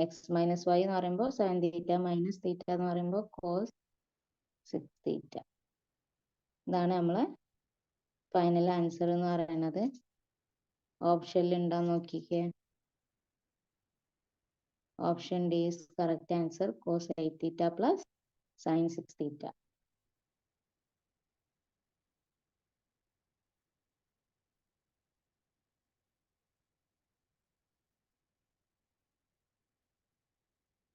x minus y എന്ന് പറയുമ്പോൾ 7 theta minus തീറ്റ എന്ന് പറയുമ്പോൾ cos 6 തീറ്റ. ഇതാണ് നമ്മളെ ഫൈനൽ ആൻസർ എന്ന് പറയുന്നത്. ഓപ്ഷനിൽ ഉണ്ടോ നോക്കിക്കേ. Option D is correct answer, cos 8 theta plus sin 6 theta.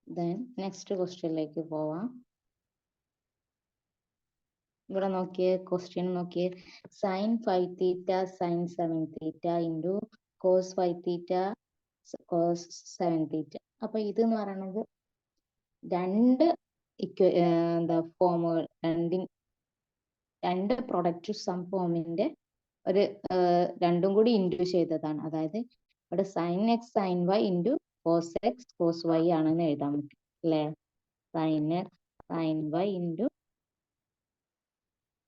Then next question ലേക്ക് പോവാം. ഇവിടെ നോക്കിയേ, ക്വസ്റ്റ്യൻ നോക്കിയേ. sin 5 theta sin 7 theta into cos 5 theta cos 7 തീറ്റ. അപ്പൊ ഇത് എന്ന് പറയുന്നത് രണ്ട് എന്താ ഫോമുകൾ, രണ്ട് പ്രൊഡക്റ്റ് സം ഫോമിന്റെ ഒരു രണ്ടും കൂടി ഇൻഡ്യൂ ചെയ്തതാണ്. അതായത് ഇവിടെ sine x sine y into cos x cos y ആണെന്ന് എഴുതാൻ പറ്റും അല്ലേ. Sine x sine y into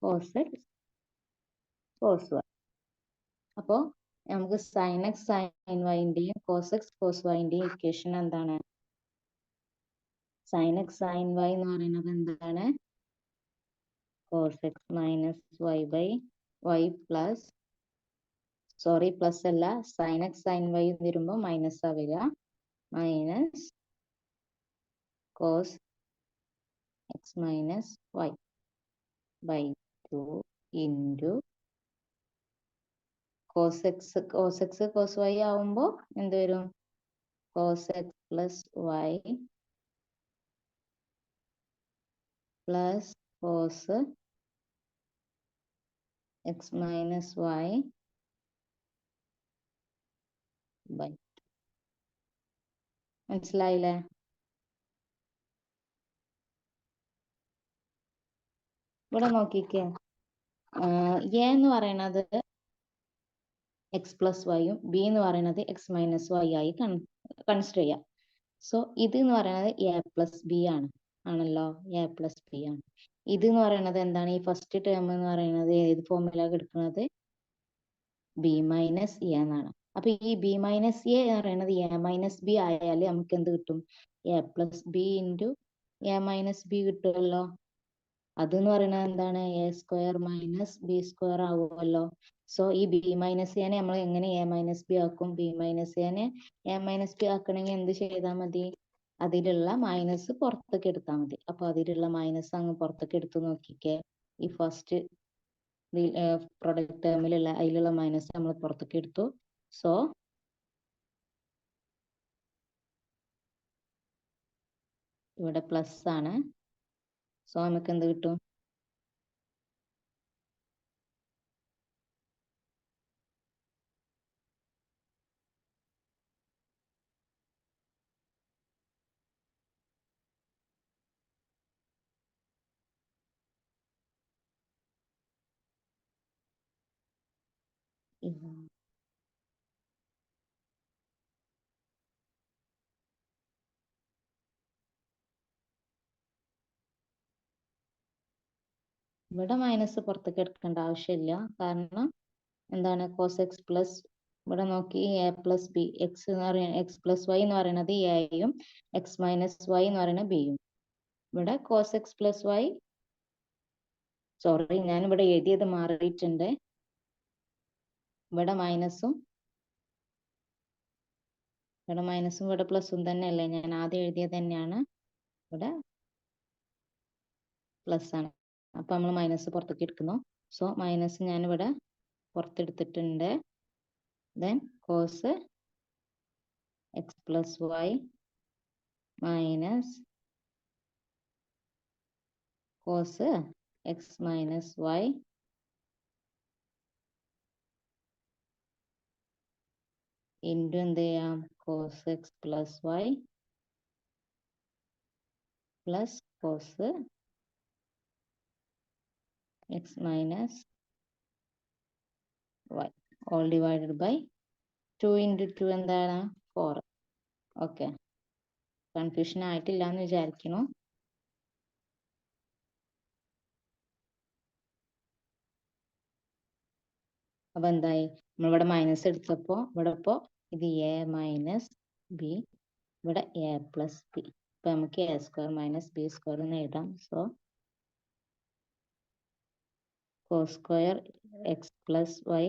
cos x cos y. അപ്പോൾ നമുക്ക് സൈൻ എക്സ് സൈൻ വൈന്റെയും കോസ് എക്സ് കോസ് വൈന്റെയും ഇക്വേഷൻ എന്താണ്? സൈൻ എക്സ് സൈൻ വൈ എന്ന് പറയുന്നത് എന്താണ്? Cos x minus y by y plus, sorry plus അല്ല, സൈൻ എക്സ് സൈൻ വൈ വരുമ്പോൾ മൈനസ് ആ വരിക, minus cos x minus y by 2 into cos x cos y ആവുമ്പോൾ എന്ത് വരും? Cos x plus y plus cos x minus y by. മനസ്സിലായില്ലേ? ഇവിടെ നോക്കിക്കേ, എ എന്ന് പറയുന്നത് എക്സ് പ്ലസ് വൈയും ബി എന്ന് പറയുന്നത് എക്സ് മൈനസ് വൈ ആയി കൺസിഡർ ചെയ്യാം. സോ ഇത് എന്ന് പറയുന്നത് എ പ്ലസ് ബി ആണല്ലോ, എ പ്ലസ് ബി ആണ്. ഇത് എന്ന് പറയുന്നത് എന്താണ്? ഈ ഫസ്റ്റ് ടേം എന്ന് പറയുന്നത് ഏത് ഫോമിലാണ് എടുക്കുന്നത്? ബി മൈനസ് എ എന്നാണ്. അപ്പൊ ഈ ബി മൈനസ് എ എന്ന് പറയുന്നത് എ മൈനസ് ബി ആയാൽ നമുക്ക് എന്ത് കിട്ടും? A plus b into a minus b കിട്ടുമല്ലോ. അതെന്ന് പറയുന്നത് എന്താണ്? A square minus B square ആവുമല്ലോ. സോ ഈ ബി മൈനസ് എനെ നമ്മൾ എങ്ങനെ എ മൈനസ് ബി ആക്കും? ബി മൈനസ് എനെ എ മൈനസ് ബി ആക്കണമെങ്കിൽ എന്ത് ചെയ്താൽ മതി? അതിലുള്ള മൈനസ് പുറത്തേക്ക് എടുത്താൽ മതി. അപ്പൊ അതിലുള്ള മൈനസ് അങ്ങ് പുറത്തേക്ക് എടുത്ത് നോക്കിക്കേ. ഈ ഫസ്റ്റ് പ്രൊഡക്റ്റ് ടേമിലുള്ള അതിലുള്ള മൈനസ് നമ്മൾ പുറത്തേക്ക് എടുത്തു. സോ ഇവിടെ പ്ലസ് ആണ്. സോ നമുക്ക് എന്ത് കിട്ടും? ഇവിടെ മൈനസ് പുറത്തേക്ക് എടുക്കേണ്ട ആവശ്യമില്ല. കാരണം എന്താണ്? കോസ് എക്സ് പ്ലസ്, ഇവിടെ നോക്കി എ പ്ലസ് ബി, എക്സ് എന്ന് പറയുന്നത് എക്സ് പ്ലസ് വൈ എന്ന് പറയുന്നത് എയും എക്സ് മൈനസ് വൈ എന്ന് പറയുന്നത് ബിയും. ഇവിടെ cos x plus y, sorry ഞാൻ ഇവിടെ എഴുതിയത് മാറിയിട്ടുണ്ട്. ഇവിടെ മൈനസും ഇവിടെ പ്ലസും തന്നെയല്ലേ, ഞാൻ ആദ്യം എഴുതിയത് തന്നെയാണ്. ഇവിടെ പ്ലസ് ആണ്. അപ്പൊ നമ്മൾ മൈനസ് പുറത്തേക്ക് എടുക്കുന്നു. സോ മൈനസ് ഞാൻ ഇവിടെ പുറത്തെടുത്തിട്ടുണ്ട്. Then cos x plus y minus cos x minus y into എന്ത് ചെയ്യാം? Cos x plus y plus cos x minus y all divided by 2 into 2 എന്താണ്? 4. ഓക്കെ, കൺഫ്യൂഷൻ ആയിട്ടില്ല എന്ന് വിചാരിക്കുന്നു. അപ്പൊ എന്തായി? നമ്മളിവിടെ മൈനസ് എടുത്തപ്പോ ഇവിടെ ഇപ്പോ ഇത് എ മൈനസ് ബി, ഇവിടെ എ പ്ലസ് ബി. അപ്പൊ നമുക്ക് A square minus B square എന്ന് എഴുതാം. So cos square x plus y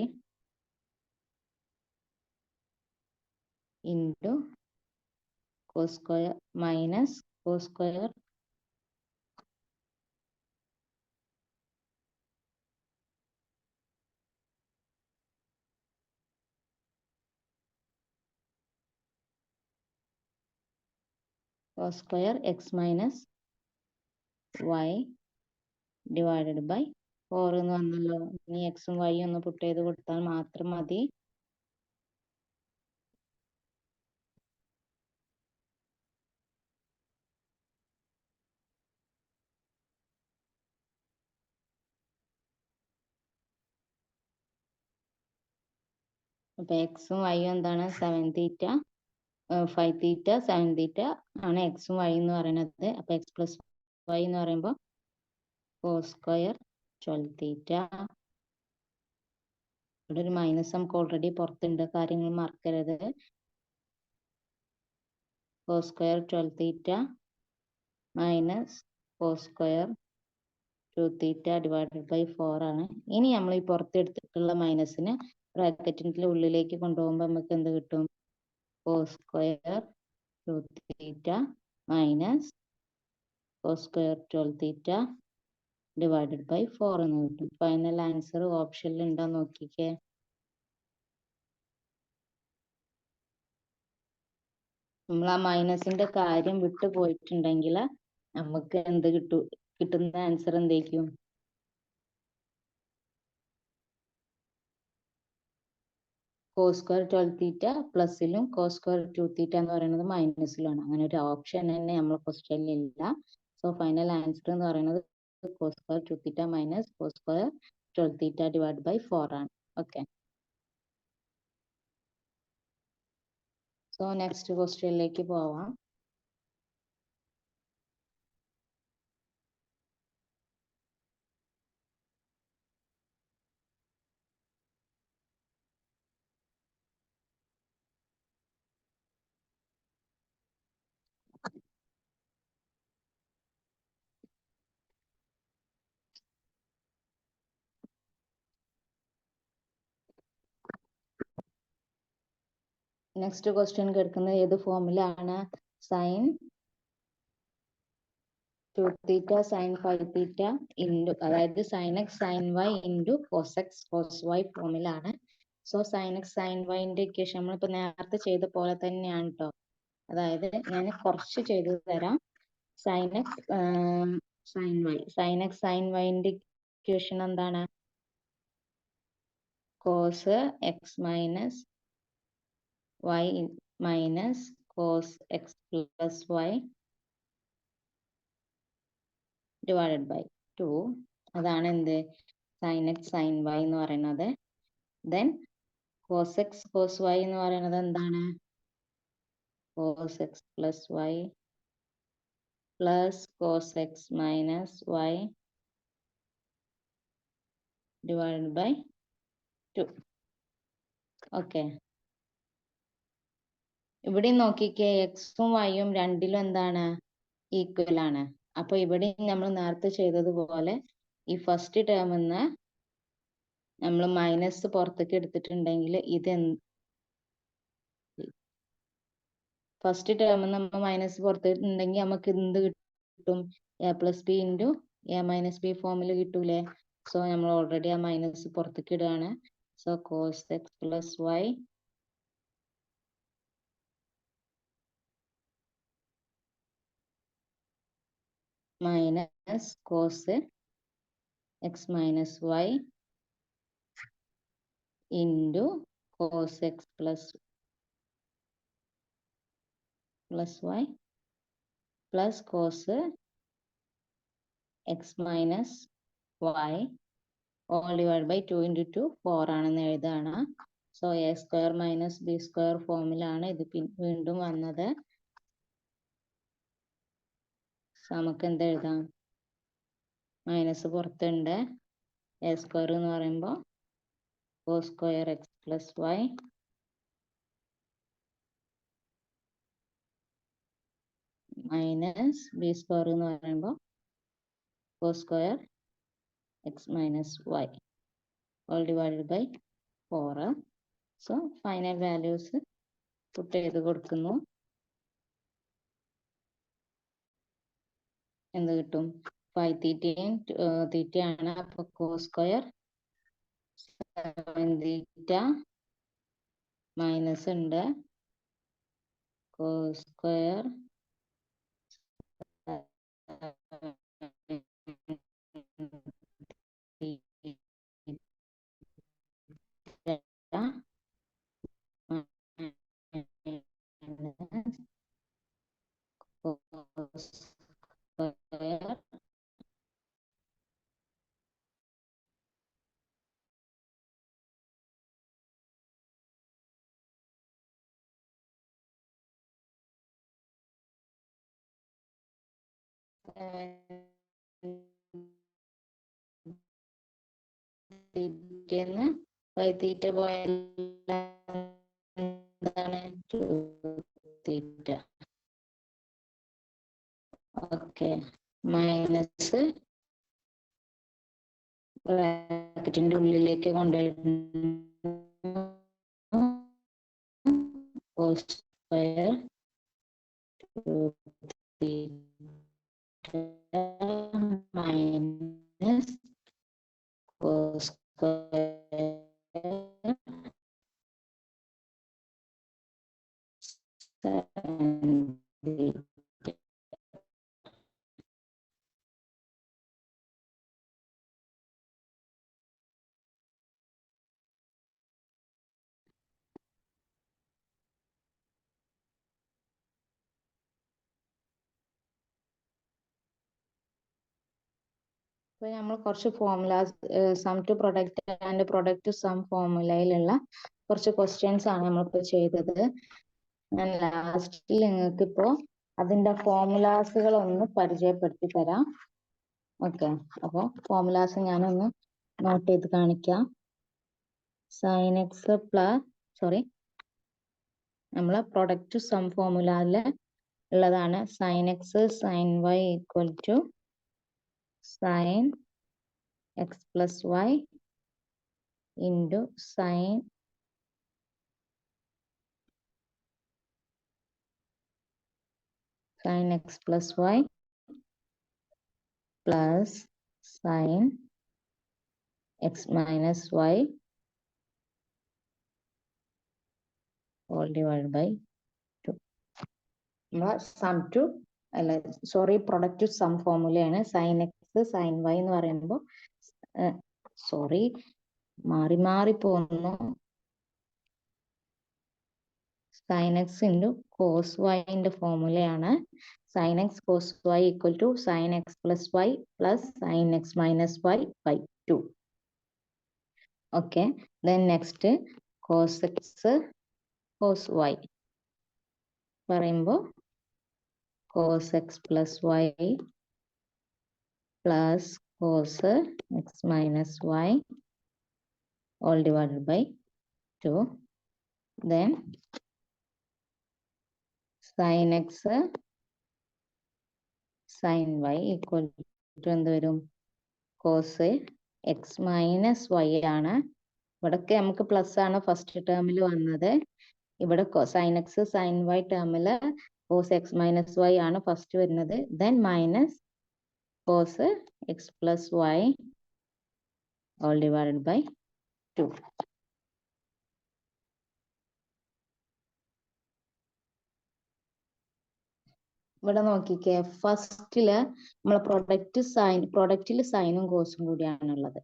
into cos square minus cos square cos square x minus y divided by 4 എന്ന് വന്നല്ലോ. ഇനി എക്സും വൈയും ഒന്ന് പുട്ട് ചെയ്ത് കൊടുത്താൽ മാത്രം മതി. അപ്പൊ എക്സും വൈയും എന്താണ് 7 തീറ്റ 5 തീറ്റ 7 തീറ്റ ആണ് എക്സും വൈ എന്ന് പറയുന്നത്. അപ്പൊ എക്സ് പ്ലസ് വൈ എന്ന് പറയുമ്പോൾ കോസ് സ്ക്വയർ 12 തീറ്റ. ഇവിടെ ഒരു മൈനസ് നമുക്ക് ഓൾറെഡി പുറത്തുണ്ട്, കാര്യങ്ങൾ മറക്കരുത്. Cos square 12 theta minus cos square 2 theta divided by 4 ആണ്. ഇനി നമ്മൾ ഈ പുറത്തെടുത്തിട്ടുള്ള മൈനസിന് ബ്രാക്കറ്റിന്റെ ഉള്ളിലേക്ക് കൊണ്ടുപോകുമ്പോൾ നമുക്ക് എന്ത് കിട്ടും? Cos square 2 theta minus cos square 12 theta divided by 4 എന്ന് കിട്ടും. ഫൈനൽ ആൻസർ ഓപ്ഷനിൽ ഉണ്ടോ നോക്കിക്കേ. നമ്മൾ ആ മൈനസിന്റെ കാര്യം വിട്ടു പോയിട്ടുണ്ടെങ്കിൽ നമുക്ക് എന്ത് കിട്ടുന്ന ആൻസർ എന്തായിരിക്കും? കോസ് സ്ക്വയർ 12 തീറ്റ പ്ലസിലും കോസ് സ്ക്വയർ 2 തീറ്റ എന്ന് പറയുന്നത് മൈനസിലുമാണ്. അങ്ങനെ ഒരു ഓപ്ഷൻ തന്നെ നമ്മൾ ക്വസ്റ്റ്യനിൽ ഇല്ല. സോ ഫൈനൽ ആൻസർ എന്ന് പറയുന്നത് cos square 2 theta minus cos square 12 theta divide by 4 ആണ്. ഓക്കെ, സോ നെക്സ്റ്റ് ക്വസ്റ്റ്യനിലേക്ക് പോവാം. നെക്സ്റ്റ് ക്വസ്റ്റ്യൻ കേൾക്കുന്നത് ഏത് ഫോമിലാണ്? Sine 2 theta sine 5 theta into, അതായത് sine x sine y into cos x cos y ഫോമിലാണ്. സോ സൈൻ എക്സ് സൈൻ വൈൻ്റെ equation നമ്മളിപ്പോൾ നേരത്തെ ചെയ്ത പോലെ തന്നെയാണ് കേട്ടോ. അതായത് ഞാൻ കുറച്ച് ചെയ്തു തരാം. Sine x sine y, sine x sine വൈൻ്റെ ഇക്വേഷൻ എന്താണ്? Cos x minus y minus cos x plus y divided by 2. അതാണ് എന്ത്? സൈൻ എക്സ് സൈൻ വൈ എന്ന് പറയുന്നത്. Then cos x cos y എന്ന് പറയുന്നത് എന്താണ്? Cos x plus y plus cos x minus y divided by 2. Okay, ഇവിടെ നോക്കിക്കേ, എക്സും വൈയും രണ്ടിലും എന്താണ്? ഈക്വൽ ആണ്. അപ്പൊ ഇവിടെ നമ്മൾ നേരത്തെ ചെയ്തതുപോലെ ഈ ഫസ്റ്റ് ടേമിന്ന് നമ്മൾ മൈനസ് പുറത്തേക്ക് എടുത്തിട്ടുണ്ടെങ്കിൽ ഇത് ഫസ്റ്റ് ടേമിൽ നമ്മൾ മൈനസ് പുറത്തേക്കുണ്ടെങ്കിൽ നമുക്ക് എന്ത് കിട്ടും? A plus b into a minus b ഫോമിൽ കിട്ടൂലേ? സോ നമ്മൾ ഓൾറെഡി ആ മൈനസ് പുറത്തേക്ക് ഇടുകയാണ്. So cos x plus y minus cos x minus y into cos x plus y plus cos x minus y all divide by 2 into 2 4 ആണെന്ന് എഴുതാണ്. So a square minus B square ഫോമിലാണ് ഇത് വീണ്ടും വന്നത്. So നമുക്ക് എന്ത് എഴുതാം? Minus പുറത്തുണ്ട്. എ സ്ക്വയർ എന്ന് പറയുമ്പോൾ cos square x plus y minus B square എന്ന് പറയുമ്പോൾ cos square x minus y all divided by 4. So final values put ചെയ്ത് കൊടുക്കുന്നു. എന്ത് കിട്ടും? 5 തീറ്റയും തീറ്റയാണ്. അപ്പൊ കോസ് സ്ക്വയർ 7 തീറ്റ മൈനസ് ഉണ്ട് കോസ് സ്ക്വയർ ഫൈവ് തീറ്റ പോയാൽ എന്താണ്? Two theta. ഓക്കെ, മൈനസ് ബ്രാക്കറ്റിന്റെ ഉള്ളിലേക്ക് കൊണ്ടുവരുന്നു cos square two theta minus cos square sine theta. ഇപ്പൊ നമ്മൾ കുറച്ച് formulas sum to product and product to some ഫോർമുലയിലുള്ള കുറച്ച് ക്വസ്റ്റ്യൻസ് ആണ് നമ്മളിപ്പോ ചെയ്തത്. ഞാൻ ലാസ്റ്റിൽ നിങ്ങൾക്ക് ഇപ്പോ അതിന്റെ ഫോർമുലാസുകൾ ഒന്ന് പരിചയപ്പെടുത്തി തരാം. ഓക്കെ, അപ്പൊ ഫോർമുലാസ് ഞാനൊന്ന് നോട്ട് ചെയ്ത് കാണിക്കാം. സൈൻ എക്സ് പ്ലസ് നമ്മളെ പ്രൊഡക്റ്റ് സം ഫോർമുലയില് ഉള്ളതാണ് sine x sine y equal to sine x plus y into sine x plus y plus sine x minus y all divide by 2. Sum to product to sum ഫോർമുലയാണ്. Sine x sine y എന്ന് പറയുമ്പോൾ മാറി പോകുന്നു. Sine x into cos വൈന്റെ ഫോർമുലയാണ് sine x cos y equal to sine x plus y plus sine x minus y by 2. Okay, then next cos x cos y പറയുമ്പോൾ cos x plus y plus cos x minus y all divided by 2. Then sin x sin y equal to എന്ത് വരും? Cos x minus y ആണ്. ഇവിടൊക്കെ നമുക്ക് plus ആണ് first ടേമിൽ വന്നത്. ഇവിടെ സൈൻ എക്സ് സൈൻ വൈ ടേമില് കോസ് എക്സ് മൈനസ് വൈ ആണ് ഫസ്റ്റ് വരുന്നത്. Then minus cos x plus y all divided by 2. ഇവിടെ നോക്കിക്കേ, ഫസ്റ്റില് നമ്മളെ പ്രൊഡക്റ്റില് സൈനും കോസും കൂടിയാണുള്ളത്.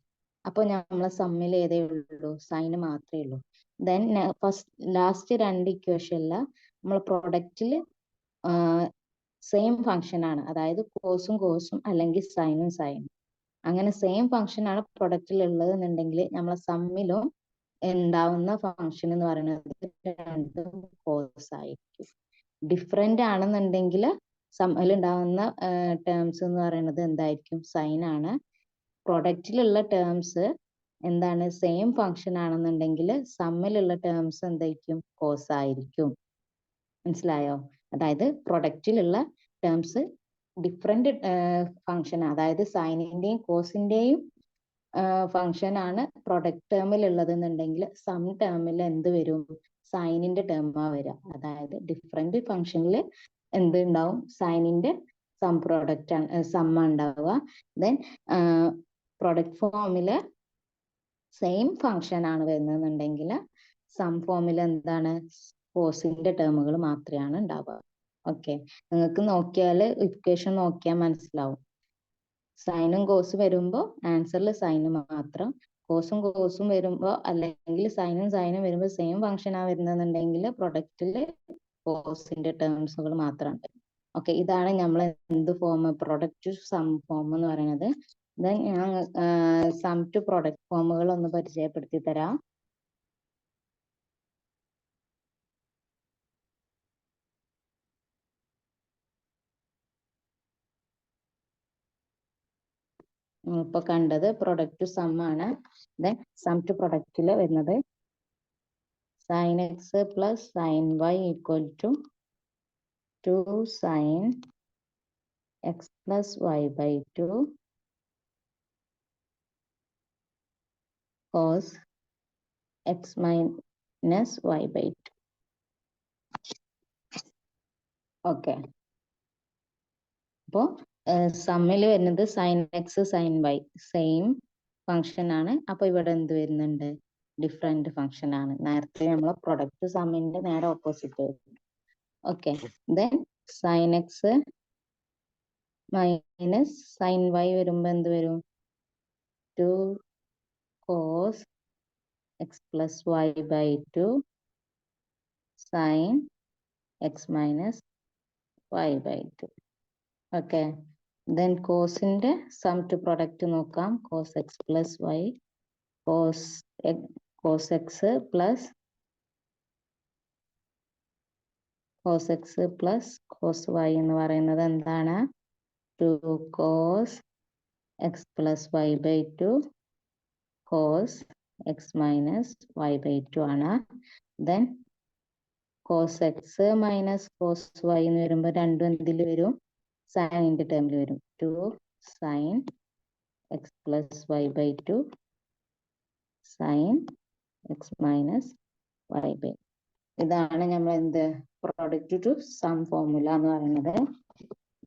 അപ്പൊ നമ്മളെ സമ്മിൽ ഏതേ ഉള്ളൂ? സൈന് മാത്രമേ ഉള്ളൂ. ദെൻ ലാസ്റ്റ് രണ്ട് ഇക്വേഷനില് നമ്മളെ പ്രൊഡക്റ്റില് സെയിം ഫംഗ്ഷൻ ആണ്, അതായത് കോസും അല്ലെങ്കിൽ സൈനും സൈനും. അങ്ങനെ സെയിം ഫംഗ്ഷൻ ആണ് പ്രൊഡക്റ്റിൽ ഉള്ളത് എന്നുണ്ടെങ്കിൽ നമ്മളെ സമ്മിലും ഉണ്ടാവുന്ന ഫംഗ്ഷൻ എന്ന് പറയുന്നത് രണ്ടും കോസ് ആയിരിക്കും. ഡിഫറെന്റ് ആണെന്നുണ്ടെങ്കിൽ സമ്മിൽ ഉണ്ടാവുന്ന ടേംസ് എന്ന് പറയുന്നത് എന്തായിരിക്കും? സൈൻ ആണ്. പ്രൊഡക്റ്റിലുള്ള ടേംസ് എന്താണ്? സെയിം ഫംഗ്ഷൻ ആണെന്നുണ്ടെങ്കിൽ സമ്മിലുള്ള ടേംസ് എന്തായിരിക്കും? കോസ് ആയിരിക്കും. മനസ്സിലായോ? അതായത് പ്രൊഡക്റ്റിലുള്ള ടേംസ് ഡിഫറെന്റ് ഫംഗ്ഷൻ, അതായത് സൈനിന്റെയും കോസിന്റെയും ഫംഗ്ഷൻ ആണ് പ്രൊഡക്റ്റ് ടേമിൽ ഉള്ളത് എന്നുണ്ടെങ്കിൽ സം ടേമിൽ എന്ത് വരും? സൈനിന്റെ ടേമാ വരിക. അതായത് ഡിഫറെന്റ് ഫംഗ്ഷനിൽ എന്ത് ഉണ്ടാവും? സൈനിന്റെ സം പ്രോഡക്റ്റ് ആണ് സമ്മ ഉണ്ടാവുക. ദെൻ പ്രൊഡക്റ്റ് ഫോമില് സെയിം ഫംഗ്ഷൻ ആണ് വരുന്നതെന്നുണ്ടെങ്കിൽ സം ഫോമിൽ എന്താണ്? കോസിന്റെ ടേമുകൾ മാത്രമാണ് ഉണ്ടാവുക. ഓക്കെ, നിങ്ങൾക്ക് നോക്കിയാല് ഇക്വേഷൻ നോക്കിയാൽ മനസ്സിലാവും. സൈനും കോസും വരുമ്പോൾ ആൻസറിൽ സൈന് മാത്രം, കോസും വരുമ്പോൾ അല്ലെങ്കിൽ സൈനും വരുമ്പോൾ സെയിം ഫംഗ്ഷൻ ആ വരുന്നുണ്ടെങ്കിൽ പ്രൊഡക്റ്റില് കോസിന്റെ ടേംസുകൾ മാത്രമാണ്. ഓക്കെ, ഇതാണ് നമ്മൾ എന്ത് ഫോം? പ്രൊഡക്റ്റ് സം ഫോം എന്ന് പറയുന്നത്. ദെൻ ഞാൻ സം ടു പ്രൊഡക്റ്റ് ഫോമുകൾ ഒന്ന് പരിചയപ്പെടുത്തി തരാം. ഇപ്പൊ കണ്ടത് പ്രൊഡക്റ്റ് ടു സം ആണ്. ദെൻ സം ടു പ്രൊഡക്റ്റിൽ വരുന്നത് sin x plus sin y equal to 2 sin x plus y by 2 cos x minus y by 2. Okay, അപ്പോൾ സമ്മിൽ വരുന്നത് sine x sine y same function ആണ്. അപ്പൊ ഇവിടെ എന്ത് വരുന്നുണ്ട്? ഡിഫറെന്റ് ഫംഗ്ഷൻ ആണ്. നേരത്തെ നമ്മൾ പ്രൊഡക്റ്റ് സമ്മിന്റെ നേരെ ഓപ്പോസിറ്റ് വരുന്നു. Okay, then sine x minus sine y വരുമ്പോ എന്ത് വരും? 2 cos x plus y by 2 sin x minus y by 2. Okay, then കോസിന്റെ സം ടു പ്രൊഡക്റ്റ് നോക്കാം. cos x plus y cos x plus cos y എന്ന് പറയുന്നത് എന്താണ്? 2 cos x plus y by 2 cos x minus y by 2 ആണ്. Then cos x minus cos y എന്ന് വരുമ്പോൾ രണ്ടും എന്തിൽ വരും? സൈനിന്റെ ടേമിൽ വരും. 2 sin x plus y by 2 sin x minus y by 2. ഇതാണ് നമ്മൾ എന്ത് പ്രൊഡക്റ്റ് ടു സം ഫോർമുല എന്ന് പറയുന്നത്.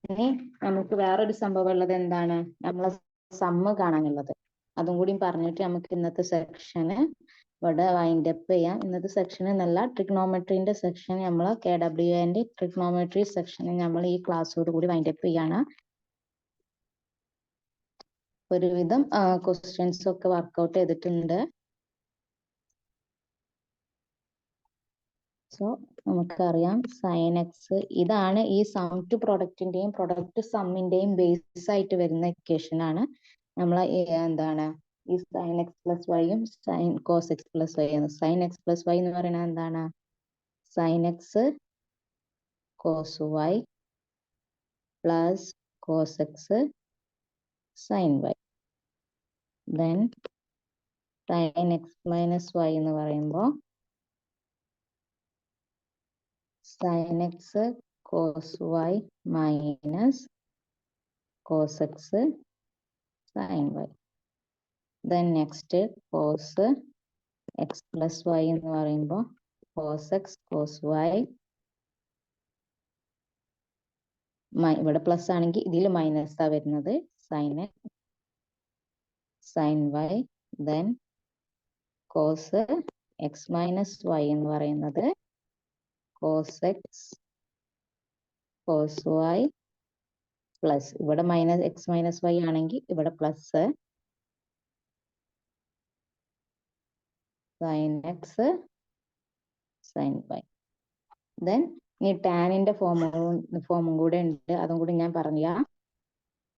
ഇനി നമുക്ക് വേറൊരു സംഭവം ഉള്ളത് എന്താണ്? നമ്മളെ സമ്മ് കാണാനുള്ളത്. അതും കൂടി പറഞ്ഞിട്ട് നമുക്ക് ഇന്നത്തെ സെക്ഷന് ഇവിടെ വൈൻഡ് അപ്പ് ചെയ്യാം. ഇന്നത്തെ സെക്ഷന് നല്ല ട്രിഗ്നോമെട്രിന്റെ സെക്ഷൻ നമ്മൾ KWAന്റെ ട്രിഗ്നോമെട്രി സെക്ഷന് നമ്മൾ ഈ ക്ലാസ്സോട് കൂടി വൈൻഡ് അപ്പ് ചെയ്യാണ്. ഒരുവിധം ക്വസ്റ്റ്യൻസ് ഒക്കെ വർക്ക്ഔട്ട് ചെയ്തിട്ടുണ്ട്. സോ നമുക്കറിയാം സൈൻ എക്സ് ഇതാണ് ഈ സം ടു പ്രൊഡക്റ്റിന്റെയും പ്രൊഡക്റ്റ് സമ്മിന്റെയും ബേസ് ആയിട്ട് വരുന്ന ഇക്വേഷൻ ആണ്. നമ്മളെ എന്താണ് ഈ സൈൻ എക്സ് പ്ലസ് വൈയും sine cos x plus y ആണ്. സൈൻ എക്സ് പ്ലസ് വൈ എന്ന് പറയുന്നത് എന്താണ്? Sine x cos y plus cos x sine y. Then sine x minus y എന്ന് പറയുമ്പോൾ sin x cos y minus cos x sin y. Then next cos x plus y എന്ന് പറയുമ്പോൾ cos x cos y ഇവിടെ plus ആണെങ്കിൽ ഇതിൽ minus ആ വരുന്നത് sin x sin y. Then cos x minus y എന്ന് പറയുന്നത് cos x cos y plus ഇവിടെ മൈനസ് എക്സ് മൈനസ് വൈ ആണെങ്കിൽ ഇവിടെ plus sine x sine y. Then ഇനി ടാനിന്റെ ഫോമും കൂടെ ഉണ്ട്. അതും കൂടി ഞാൻ പറഞ്ഞ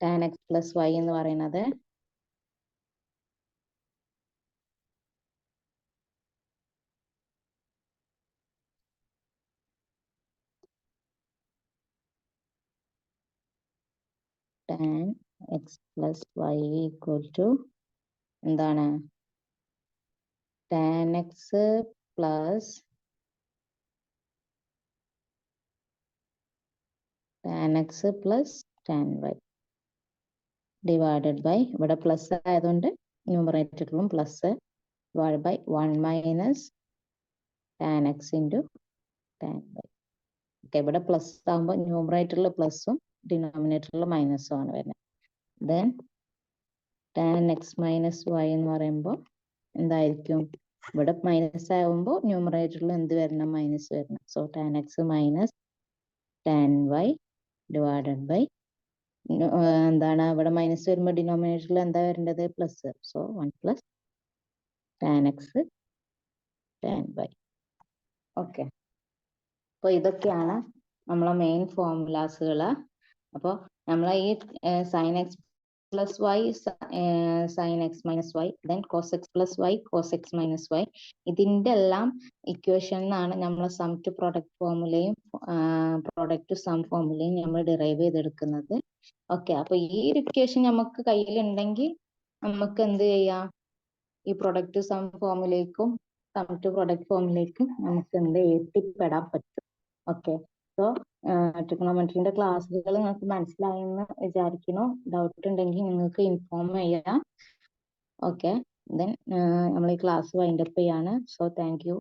ടാൻ എക്സ് പ്ലസ് വൈ എന്ന് പറയുന്നത് tan x plus y equal to എന്താണ്? tan x plus tan x plus tan y divided by ഇവിടെ പ്ലസ് ആയതുകൊണ്ട് ന്യൂമറേറ്ററിലും plus divide by 1 minus tan x into tan y. Okay, ഇവിടെ plus ആകുമ്പോൾ ന്യൂമറേറ്ററിൽ പ്ലസും ഡിനോമിനേറ്ററിൽ മൈനസും ആണ് വരുന്നത്. Then tan x minus y എന്ന് പറയുമ്പോൾ എന്തായിരിക്കും? ഇവിടെ മൈനസ് ആകുമ്പോൾ ന്യൂമറേറ്ററിൽ എന്ത് വരണം? മൈനസ് വരണം. So tan x minus tan y divided by എന്താണ്? ഇവിടെ മൈനസ് വരുമ്പോൾ ഡിനോമിനേറ്ററിൽ എന്താ വരേണ്ടത്? Plus. So 1 plus tan x tan y. Okay, അപ്പോൾ ഇതൊക്കെയാണ് നമ്മളെ മെയിൻ ഫോർമുലാസുകൾ. അപ്പോൾ നമ്മളെ ഈ sine x plus y sin x minus y, then cos x plus y cos x minus y. ഇതിന്റെ എല്ലാം ഇക്വേഷൻ ആണ് നമ്മൾ സം ടു പ്രൊഡക്റ്റ് ഫോർമുലയും പ്രോഡക്റ്റ് ടു സം ഫോർമുലയും നമ്മൾ ഡിറൈവ് ചെയ്തെടുക്കുന്നത്. ഓക്കെ, അപ്പൊ ഈ ഒരു ഇക്വേഷൻ നമുക്ക് കയ്യിലുണ്ടെങ്കിൽ നമുക്ക് എന്ത് ചെയ്യാം, ഈ പ്രൊഡക്റ്റ് സം ഫോർമുലയ്ക്കും സം ടു പ്രൊഡക്റ്റ് ഫോർമുലയ്ക്കും നമുക്ക് എത്തിപ്പെടാൻ പറ്റും. ഓക്കെ, സോ ട്രിഗണോമെട്രിന്റെ ക്ലാസ്സുകൾ നിങ്ങൾക്ക് മനസ്സിലായെന്ന് വിചാരിക്കുന്നു. ഡൗട്ട് ഉണ്ടെങ്കിൽ നിങ്ങൾക്ക് ഇൻഫോം ചെയ്യാം. ഓക്കെ, ദെൻ നമ്മൾ ഈ ക്ലാസ് വൈൻഡപ്പ് ചെയ്യാണ്. So thank you.